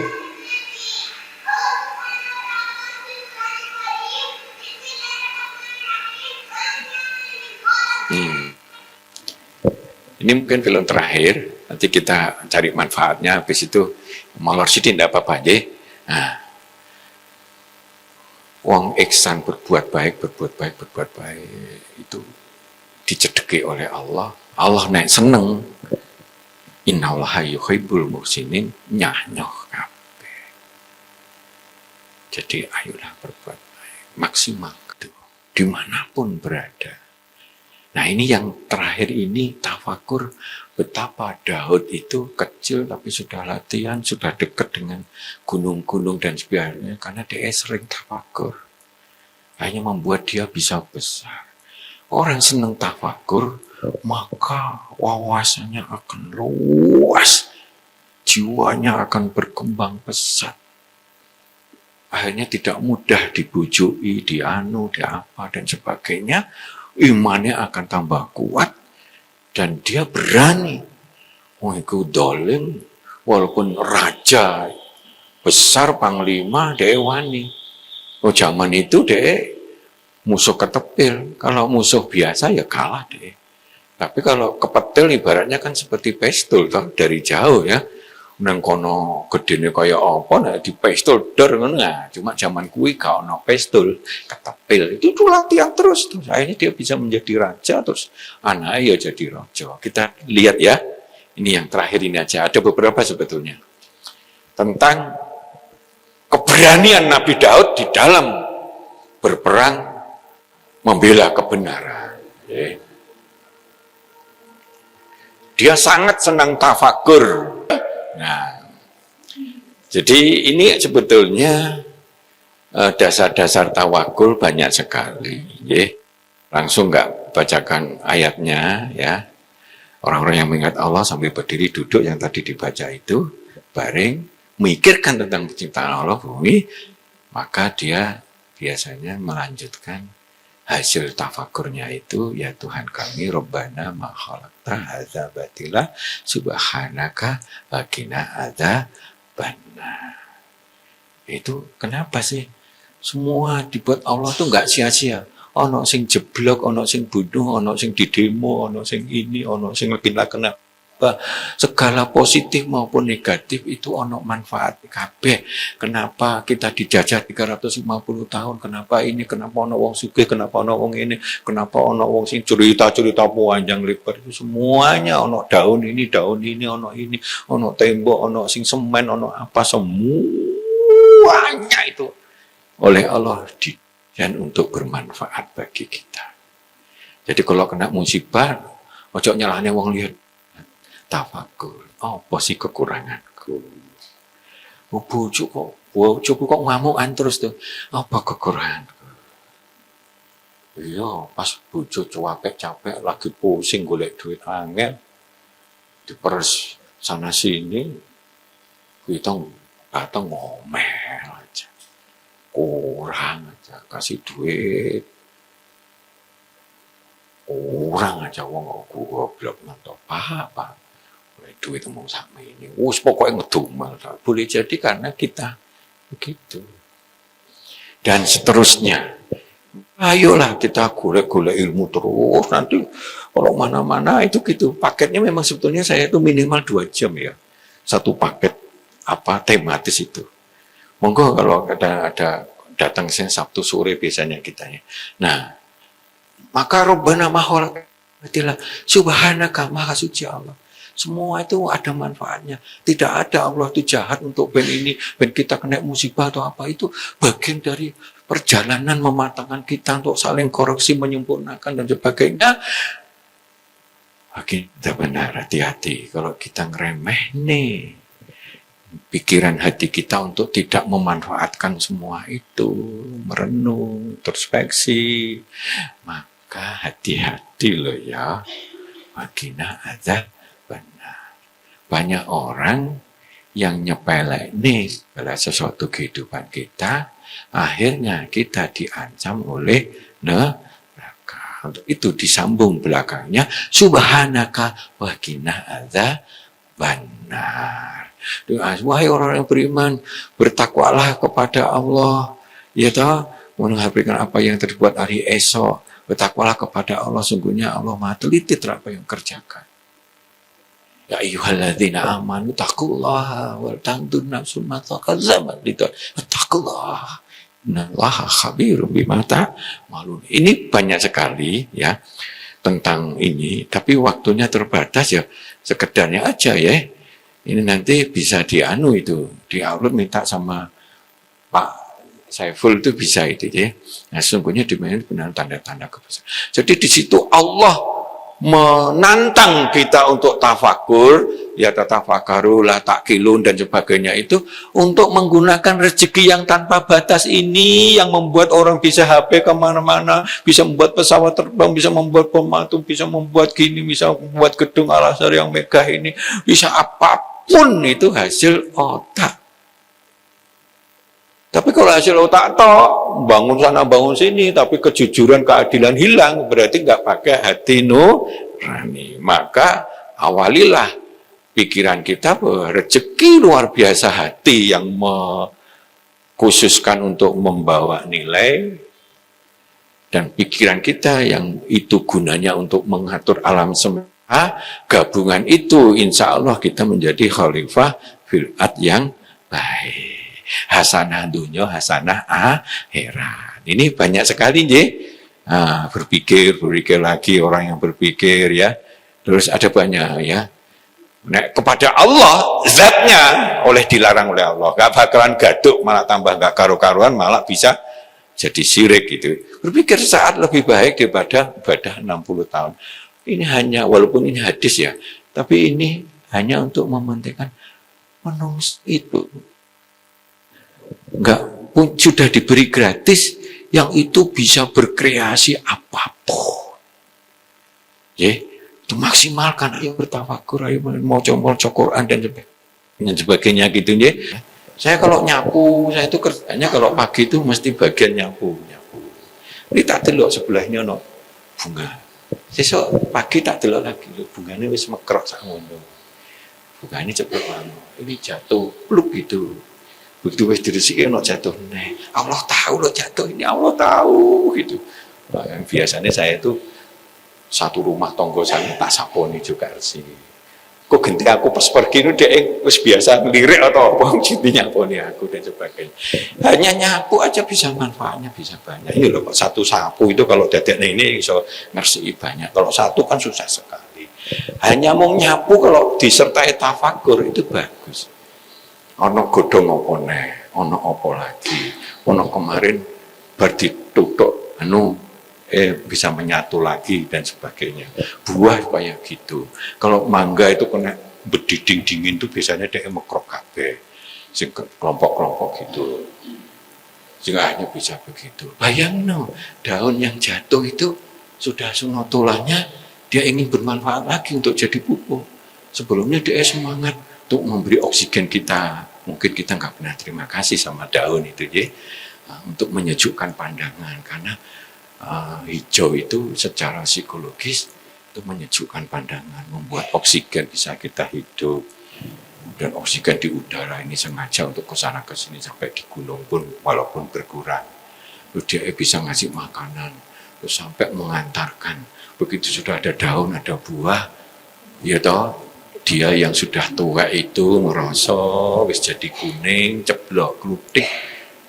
Ini mungkin film terakhir, nanti kita cari manfaatnya, habis itu malor sidik tidak apa-apa aja. Nah, wong ihsan berbuat baik itu dicedeki oleh Allah. Allah nek seneng, innallaha yuhibbul muhsinin, nyanyoh kabeh. Jadi ayolah berbuat baik, maksimal itu dimanapun berada. Nah ini yang terakhir ini tafakur, betapa Daud itu kecil tapi sudah latihan, sudah dekat dengan gunung-gunung dan sebagainya karena dia sering tafakur. Hanya membuat dia bisa besar. Orang senang tafakur, maka wawasannya akan luas, jiwanya akan berkembang pesat. Akhirnya tidak mudah dibujui, dianu, diapa dan sebagainya. Imannya akan tambah kuat dan dia berani mengikuti dolim walaupun raja besar panglima dia wani. Oh zaman itu dia musuh ketepil, kalau musuh biasa ya kalah dia. Tapi kalau kepetil ibaratnya kan seperti pistol toh, dari jauh ya. Nang kono gedene kaya apa nah di pistol der ngono. Nah, cuma zaman kuwi gak ono pistol, ketepil. Itu latihan terus tuh. Akhirnya dia bisa menjadi raja terus anaknya ya jadi raja. Kita lihat ya. Ini yang terakhir ini aja. Ada beberapa sebetulnya. Tentang keberanian Nabi Daud di dalam berperang membela kebenaran. Dia sangat senang tafakur. Nah, jadi ini sebetulnya dasar-dasar tawakul banyak sekali. Langsung nggak bacakan ayatnya ya. Orang-orang yang mengingat Allah sambil berdiri duduk yang tadi dibaca itu, baring, memikirkan tentang penciptaan Allah bumi, maka dia biasanya melanjutkan hasil tafakurnya itu, ya Tuhan kami, Rabbana ma khalaqta hadza batila subhanaka waqina adzabannar. Itu kenapa sih? Semua dibuat Allah tuh nggak sia-sia. Ono sing jeblok, ono sing bunuh, ono sing didemo, ono sing ini, ono sing kena. Segala positif maupun negatif itu ono manfaat kabeh. Kenapa kita dijajah 350 tahun? Kenapa ini? Kenapa ono wong sugih? Kenapa ono wong ini? Kenapa ono wong sing cerita-cerita panjang lebar itu semuanya ono daun ini, ono tembok, ono sing semen, ono apa semuanya itu oleh Allah dan untuk bermanfaat bagi kita. Jadi kalau kena musibah, ojo nyalahne wong lihat. Tafakur, apa sih kekuranganku? Bojoku kok ngamukan terus tuh. Apa kekuranganku? Iya, pas bojo capek lagi pusing golek duit angel, diperes sana sini, kita datang ngomel aja, kurang aja kasih duit, kurang aja wong goblok nonton apa. Duit mau sama ini, pokoknya ngedumel. Boleh jadi karena kita begitu. Dan seterusnya. Ayolah kita golek-golek ilmu terus. Nanti kalau mana-mana itu gitu. Paketnya memang sebetulnya saya itu minimal 2 jam ya. Satu paket tematis itu. Monggo kalau ada datang saya Sabtu sore biasanya kita ya. Nah, maka Rabbana ma khalaqta subhanaka maha suci Allah. Semua itu ada manfaatnya. Tidak ada Allah itu jahat untuk ben ini, ben kita kena musibah atau apa. Itu bagian dari perjalanan mematangkan kita untuk saling koreksi, menyempurnakan dan sebagainya. Kita benar hati-hati kalau kita ngeremeh nih pikiran hati kita untuk tidak memanfaatkan semua itu, merenung, introspeksi, maka hati-hati loh ya. Makina ada benar. Banyak orang yang nyepelek nih pada sesuatu kehidupan kita, akhirnya kita diancam oleh neraka. Untuk itu disambung belakangnya, subhanaka wa qina adzabannar. Wahai orang yang beriman, bertakwalah kepada Allah, ya toh, mengabaikan apa yang terbuat hari esok. Bertakwalah kepada Allah, sungguhnya Allah Maha teliti terhadap apa yang kerjakan. Ya ayyuhalladzina amanu taqullaha wal tanzur nafsum ma qaddamat lighad. Taqullaha innallaha khabirum bima ta'malun. Ini banyak sekali ya tentang ini, tapi waktunya terbatas ya, sekedarnya aja ya. Ini nanti bisa dianu itu, di-upload minta sama Pak Saiful itu bisa itu ya. Nah, sesungguhnya dimainin benar tanda-tanda kebesaran. Jadi di situ Allah menantang kita untuk tafakur, ya tatafakaru, la takilun dan sebagainya itu untuk menggunakan rezeki yang tanpa batas ini yang membuat orang bisa HP kemana-mana, bisa membuat pesawat terbang, bisa membuat bom atom, bisa membuat gini, bisa membuat gedung Al-Azhar yang megah ini, bisa apapun itu hasil otak. Tapi kalau hasil otak toh, bangun sana bangun sini, tapi kejujuran keadilan hilang, berarti nggak pakai hati nurani. Maka awalilah pikiran kita bahwa rezeki luar biasa hati yang mengkhususkan untuk membawa nilai, dan pikiran kita yang itu gunanya untuk mengatur alam semesta. Gabungan itu insya Allah kita menjadi khalifah fil ard yang baik. Hasanah dunya, hasanah akhirat. Ini banyak sekali ya. Berpikir lagi orang yang berpikir ya. Terus ada banyak ya. Nek kepada Allah zatnya oleh dilarang oleh Allah. Gak bakalan gaduk, malah tambah gak karu-karuan, malah bisa jadi syirik gitu. Berpikir saat lebih baik daripada ibadah 60 tahun. Ini hanya, walaupun ini hadis ya, tapi ini hanya untuk mementingkan menunggu itu. Sudah diberi gratis, yang itu bisa berkreasi apapun. Ya, itu maksimalkan, ayo bertafakur, ayo maca Quran dan sebagainya gitu ya. Saya kalau nyapu, saya itu kerjanya kalau pagi itu mesti bagian nyapu. Ini tak delok sebelahnya no bunga. Sesuk pagi tak delok lagi lho, bungane wis mekrok sak ngono. Bungane cepet banget. Ini jatuh pluk gitu. Begitu wis diresiki ono jatuh neh. Allah tahu lo jatuh ini, Allah tahu gitu. Nah, yang biasanya saya itu satu rumah tonggo saya tak saponi juga sih. Kok ganti aku pas pergi itu dia wis biasa ngelirik atau apa jadi nyaponi aku dan sebagainya. Hanya nyapu aja bisa manfaatnya bisa banyak. Ini loh satu sapu itu kalau dadeknya ini bisa ngersiki banyak. Kalau satu kan susah sekali. Hanya mau nyapu kalau disertai tafakur itu bagus. Ono godhong apa neh, ono apa lagi. Ono kemarin bar ditutuk bisa menyatu lagi dan sebagainya. Buah kayak gitu. Kalau mangga itu kena berdiding dingin itu biasanya dia mekrok kabeh. Sing kelompok-kelompok gitu. Sehingga hanya bisa begitu. Bayangno, daun yang jatuh itu sudah sunatulahnya dia ingin bermanfaat lagi untuk jadi pupuk. Sebelumnya dia semangat untuk memberi oksigen kita. Mungkin kita nggak pernah terima kasih sama daun itu ya, untuk menyejukkan pandangan karena hijau itu secara psikologis itu menyejukkan pandangan, membuat oksigen bisa kita hidup, dan oksigen di udara ini sengaja untuk kesana kesini sampai di gunung pun walaupun berkurang, terus dia bisa ngasih makanan, terus sampai mengantarkan. Begitu sudah ada daun, ada buah, ya toh. Dia yang sudah tua itu ngerosok, wis jadi kuning, ceblok, klutik.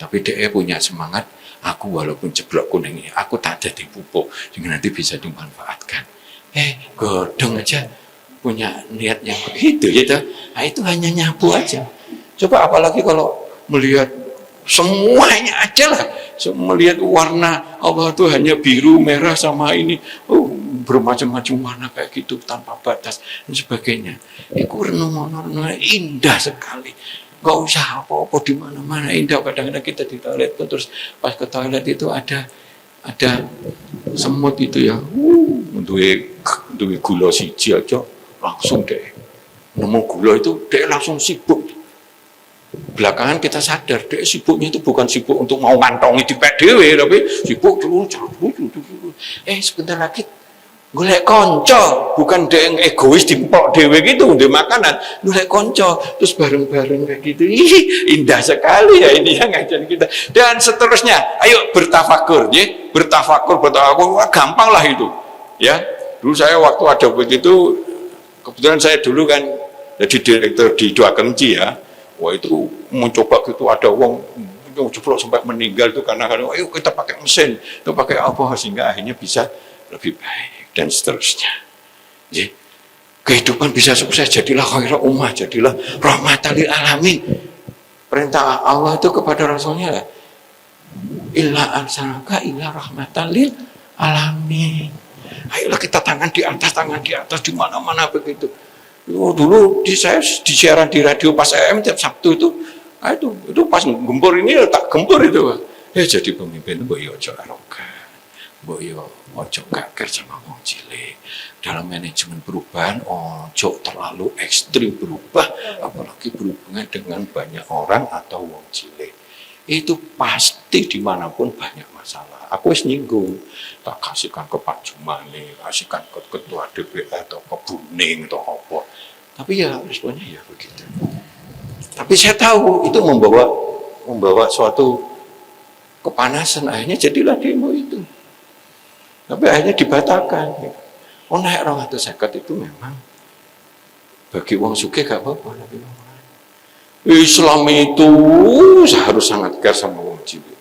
Tapi dia punya semangat, aku walaupun ceblok kuning ini, aku tak jadi pupuk, sehingga nanti bisa dimanfaatkan. Godhong aja punya niat yang begitu gitu. Nah, itu hanya nyabu aja. Coba apalagi kalau melihat semuanya aja lah, melihat warna Allah itu hanya biru, merah sama ini, bermacam-macam warna kayak gitu tanpa batas dan sebagainya. Itu renungan indah sekali. Gak usah apa-apa di mana-mana indah. Kadang-kadang kita di toilet terus pas ke toilet itu ada semut itu ya, duwe gula siji aja langsung deh nemu gula itu dia langsung sibuk. Belakangan kita sadar dia sibuknya itu bukan sibuk untuk mau ngantongi di PDW, tapi sibuk dulu. Sebentar lagi golek konco, bukan dia yang egois dimpok dewe gitu untuk makanan, golek konco terus bareng-bareng kayak gitu. Indah sekali ya ini yang ngajarin kita. Dan seterusnya, ayo bertafakur ya, bertafakur gampang lah itu ya. Dulu saya waktu ada begitu, kebetulan saya dulu kan jadi direktur di Dua Kenci ya. Wah itu mencoba gitu, ada uang jeblok sampai meninggal itu karena ayo kita pakai mesin, itu pakai apa sehingga akhirnya bisa lebih baik dan seterusnya. Jadi, kehidupan bisa sukses, jadilah khairul ummah, jadilah rahmatan lil alamin. Perintah Allah itu kepada Rasulnya, illa arsalaka illa rahmatan lil alamin. Ayolah kita tangan di atas di mana-mana begitu. Dulu saya di siaran di radio pas AM tiap Sabtu itu pas gempur ini tak gempur itu. Jadi pemimpin boyo ojo arogan, boyo ojo kaget sama wong cilik. Dalam manajemen perubahan ojo terlalu ekstrim berubah, apalagi berhubungan dengan banyak orang atau wong cilik. Itu pasti dimanapun banyak masalah. Aku wis nyinggung, tak kasihkan ke Pak Jumali, kasihkan ke Ketua DPR atau ke Buning atau apa. Tapi ya responnya ya begitu. Tapi saya tahu itu membawa suatu kepanasan. Akhirnya jadilah demo itu. Tapi akhirnya dibatalkan. Naik 250 itu memang bagi wong sugih gak apa-apa. Islam itu harus sangat care sama wong cilik.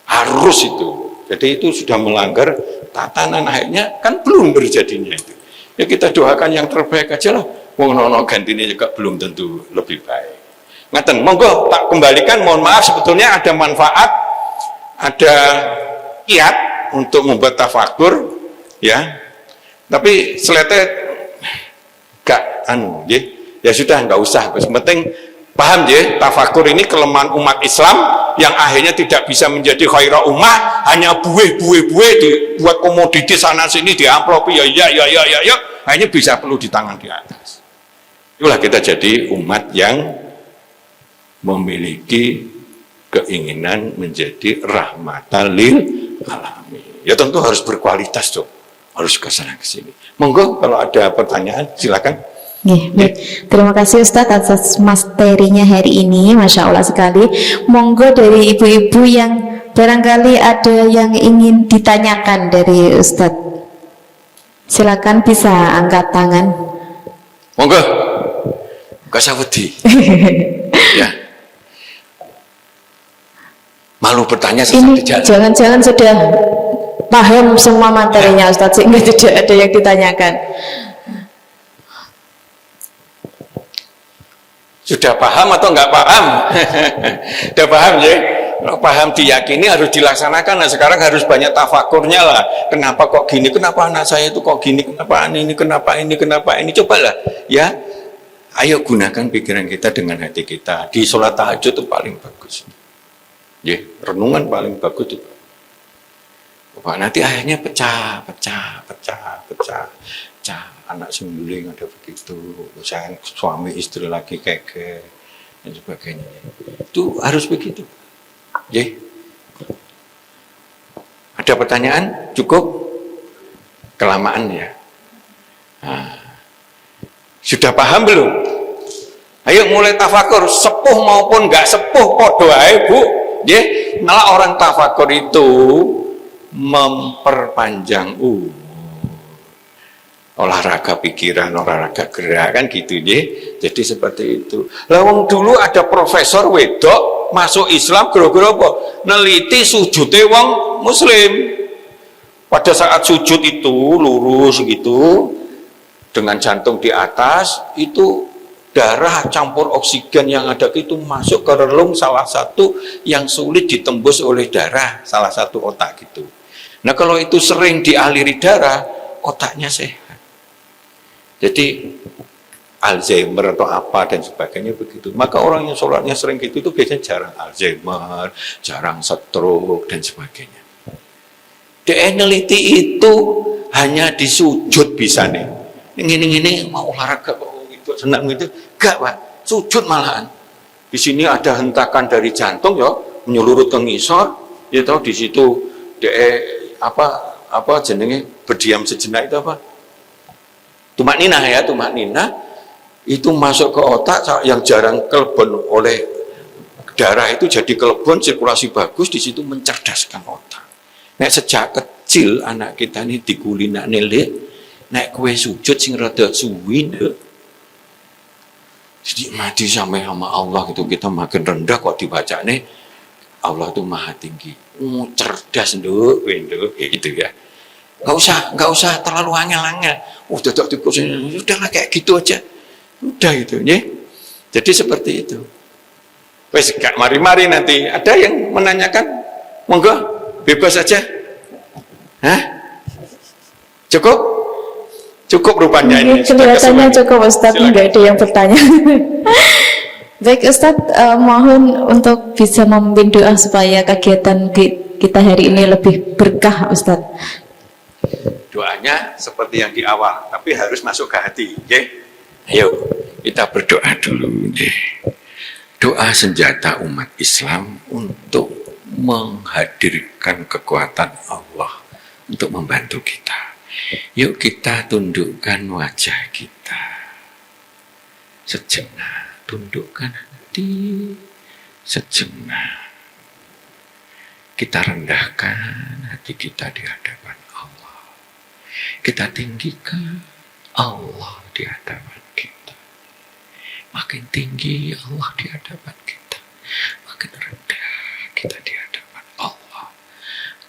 Harus itu. Jadi itu sudah melanggar tatanan, akhirnya kan belum terjadinya itu. Ya kita doakan yang terbaik aja lah. Wong nono gantinya juga belum tentu lebih baik. Ngaten, monggo tak kembalikan. Mohon maaf sebetulnya ada manfaat, ada kiat untuk membuat tafakur, ya. Tapi selete gak ya sudah nggak usah. Yang penting paham ya, tafakur ini kelemahan umat Islam yang akhirnya tidak bisa menjadi khairah ummah, hanya buih dibuat komoditi sana sini diamplopi ya, akhirnya bisa perlu di tangan di atas. Itulah kita jadi umat yang memiliki keinginan menjadi rahmatan lil alamin. Ya tentu harus berkualitas dong, harus ke sana ke sini. Monggo kalau ada pertanyaan silakan. Terima kasih Ustadz atas materinya hari ini, Masya Allah sekali. Monggo dari ibu-ibu yang barangkali ada yang ingin ditanyakan dari Ustadz, silakan bisa angkat tangan. Monggo, kasawudi. Ya, malu bertanya ini sesat jangan-jangan sudah paham semua materinya Ustadz sehingga tidak ada yang ditanyakan. Sudah paham atau nggak paham? Sudah paham ya? Kalau paham diyakini harus dilaksanakan. Nah sekarang harus banyak tafakurnya lah. Kenapa kok gini? Kenapa anak saya itu kok gini? Kenapa ini? Kenapa ini? Kenapa ini? Cobalah ya. Ayo gunakan pikiran kita dengan hati kita. Di sholat tahajud itu paling bagus. Ya, renungan paling bagus itu. Nanti akhirnya pecah. Anak sembuling ada begitu, sayang suami istri lagi keke dan sebagainya. Itu harus begitu. Ya. Ada pertanyaan? Cukup? Kelamaan ya. Nah, sudah paham belum? Ayo mulai tafakur, sepuh maupun nggak sepuh podo ae Bu. Ya, malah orang tafakur itu memperpanjang olahraga pikiran, olahraga gerak kan gitu ya. Jadi seperti itu. Lawang dulu ada profesor wedok masuk Islam gara-gara apa? Neliti sujudnya wong muslim. Pada saat sujud itu lurus gitu, dengan jantung di atas, itu darah campur oksigen yang ada itu masuk ke relung salah satu yang sulit ditembus oleh darah, salah satu otak gitu. Nah kalau itu sering dialiri darah, otaknya sehat. Jadi Alzheimer atau apa dan sebagainya begitu. Maka orang yang sholatnya sering gitu itu biasanya jarang Alzheimer, jarang stroke dan sebagainya. Neliti itu hanya di sujud bisa nih. Ini mau olahraga kok gitu senang gitu. Enggak, Pak. Sujud malahan. Di sini ada hentakan dari jantung ya, menyeluruh ke ngisor, ya tahu di situ apa jenenge berdiam sejenak itu apa? Tumak ninah ya, tumak ninah. Itu masuk ke otak yang jarang kelebon oleh darah itu jadi kelebon, sirkulasi bagus, di situ mencerdaskan otak. Nek sejak kecil anak kita ini dikulinak nelik, nek kue sujud sing rada suwi nduk. Jadi mati sama Allah gitu, kita makin rendah kok dibacane Allah itu maha tinggi. Cerdas nduk, nduk gitu ya. Enggak usah terlalu angel-angel. Udah kayak gitu aja. Udah itu ya. Jadi seperti itu. Wes gak mari-mari nanti ada yang menanyakan, monggo bebas saja. Hah? Cukup rupanya ini. Kelihatannya cukup Ustadz, nggak ada yang bertanya. Baik Ustadz, mohon untuk bisa memimpin doa supaya kegiatan kita hari ini lebih berkah Ustadz. Doanya seperti yang di awal, tapi harus masuk ke hati, ya. Ayo kita berdoa dulu, ya. Doa senjata umat Islam untuk menghadirkan kekuatan Allah untuk membantu kita. Yuk kita tundukkan wajah kita sejenak, tundukkan hati sejenak. Kita rendahkan hati kita di hadapan Allah. Kita tinggikan Allah di hadapan kita. Makin tinggi Allah di hadapan kita, makin rendah kita di hadapan Allah.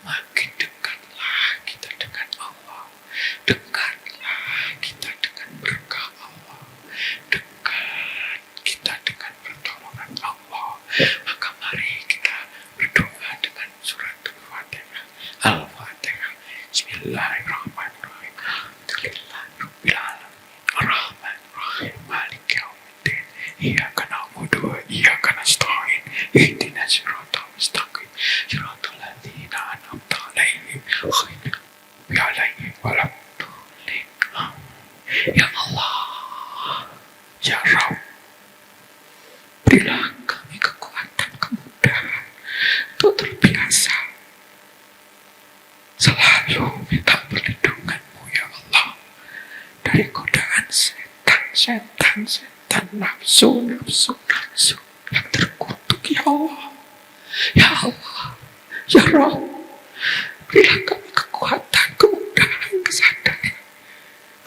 Makin dekatlah kita dengan Allah. Dekatlah kita dengan berkah Allah. Dekat kita dengan pertolongan Allah. Maka mari kita berdoa dengan surat Al-Fatihah. Al-Fatihah. Bismillahirrahmanirrahim. Alhamdulillahirabbil alamin. Arrahmanirrahim. Maliki yaumiddin. Iyyaka na'budu wa iyyaka nasta'in. Ihdinas siratal mustaqim. Siratal ladzina an'amta 'alaihim ghairil maghdubi 'alaihim waladdallin. Ya Allah, ya Rabb, berilah kami kekuatan, kemudahan untuk terbiasa selalu minta perlindungan-Mu ya Allah dari godaan setan, nafsu yang terkutuk ya Allah. Ya Allah, ya Rabb, berilah kami kekuatan, kemudahan, kesadaran,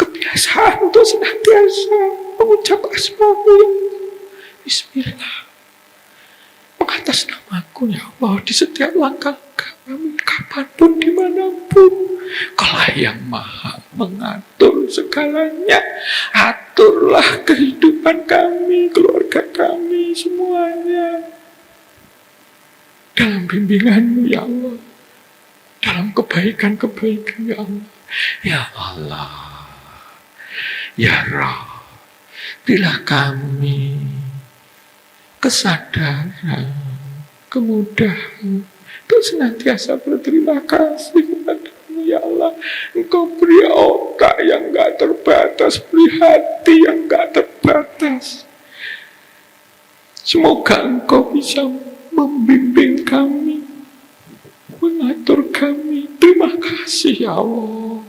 kebiasaan untuk senantiasa mengucap asma-Mu ya Allah. Bismillah, mengatas namaku ya Allah di setiap langkah kami, kapanpun, dimanapun. Kaulah yang maha mengatur segalanya. Aturlah kehidupan kami, keluarga kami, semuanya dalam bimbingan-Mu ya Allah, dalam kebaikan-kebaikan ya Allah. Ya Allah, ya Rabb, berilah kami kesadaran, kemudahan untuk senantiasa berterima kasih kepada-Mu ya Allah. Engkau beri otak yang gak terbatas, beri hati yang gak terbatas. Semoga Engkau bisa membimbing kami, mengatur kami. Terima kasih ya Allah.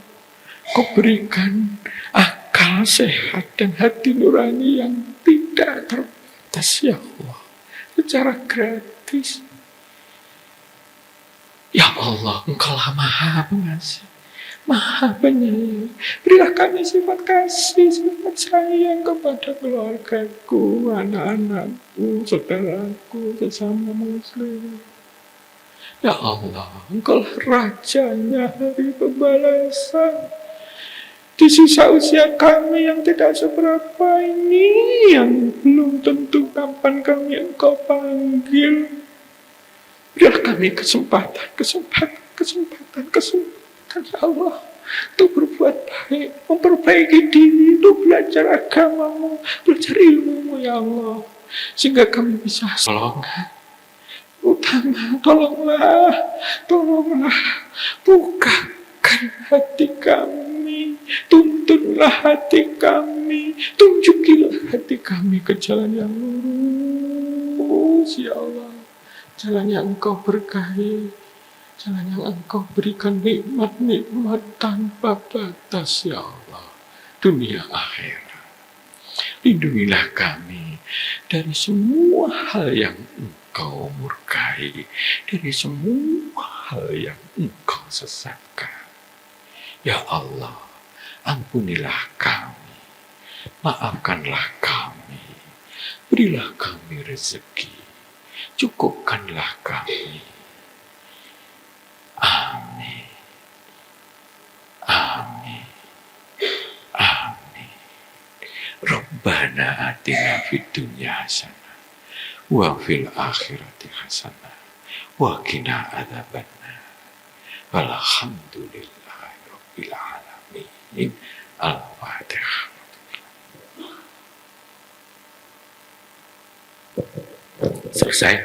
Kau berikan akal sehat dan hati nurani yang tidak terbatas ya Allah, secara gratis. Ya Allah, Engkaulah maha pengasih, maha penyayang. Berilah kami sifat kasih, sifat sayang kepada keluargaku, anak-anakku, saudaraku, sesama muslim. Ya Allah, Engkaulah rajanya hari pembalasan. di sisa usia kami yang tidak seberapa ini, yang belum tentu kapan kami Engkau panggil. Berilah kami kesempatan ya Allah, untuk berbuat baik, memperbaiki diri, untuk belajar agamamu, belajar ilmumu ya Allah, sehingga kami bisa solongan. Utama, tolonglah, bukakan hati kami, tuntunlah hati kami, tunjukilah hati kami ke jalan yang lurus, ya Allah. Jalan yang Engkau berkahi, jalan yang Engkau berikan nikmat-nikmat tanpa batas, ya Allah. Dunia akhirat, lindungilah kami dari semua hal yang Engkau murkai, dari semua hal yang Engkau sesatkan. Ya Allah, ampunilah kami, maafkanlah kami, berilah kami rezeki, cukupkanlah kami. Amin. Amin. Amin. Rabbana atina fid dunya hasanah wa fil akhirati hasanah wa qina adzabannar. Walhamdulillahi rabbil alamin. Al-Fatihah. Selesai.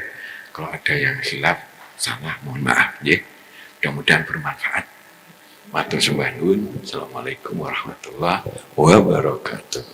Kalau ada yang hilaf, salah, mohon maaf ya. Mudah-mudahan bermanfaat. Matur sembah nuwun. Assalamualaikum warahmatullahi wabarakatuh.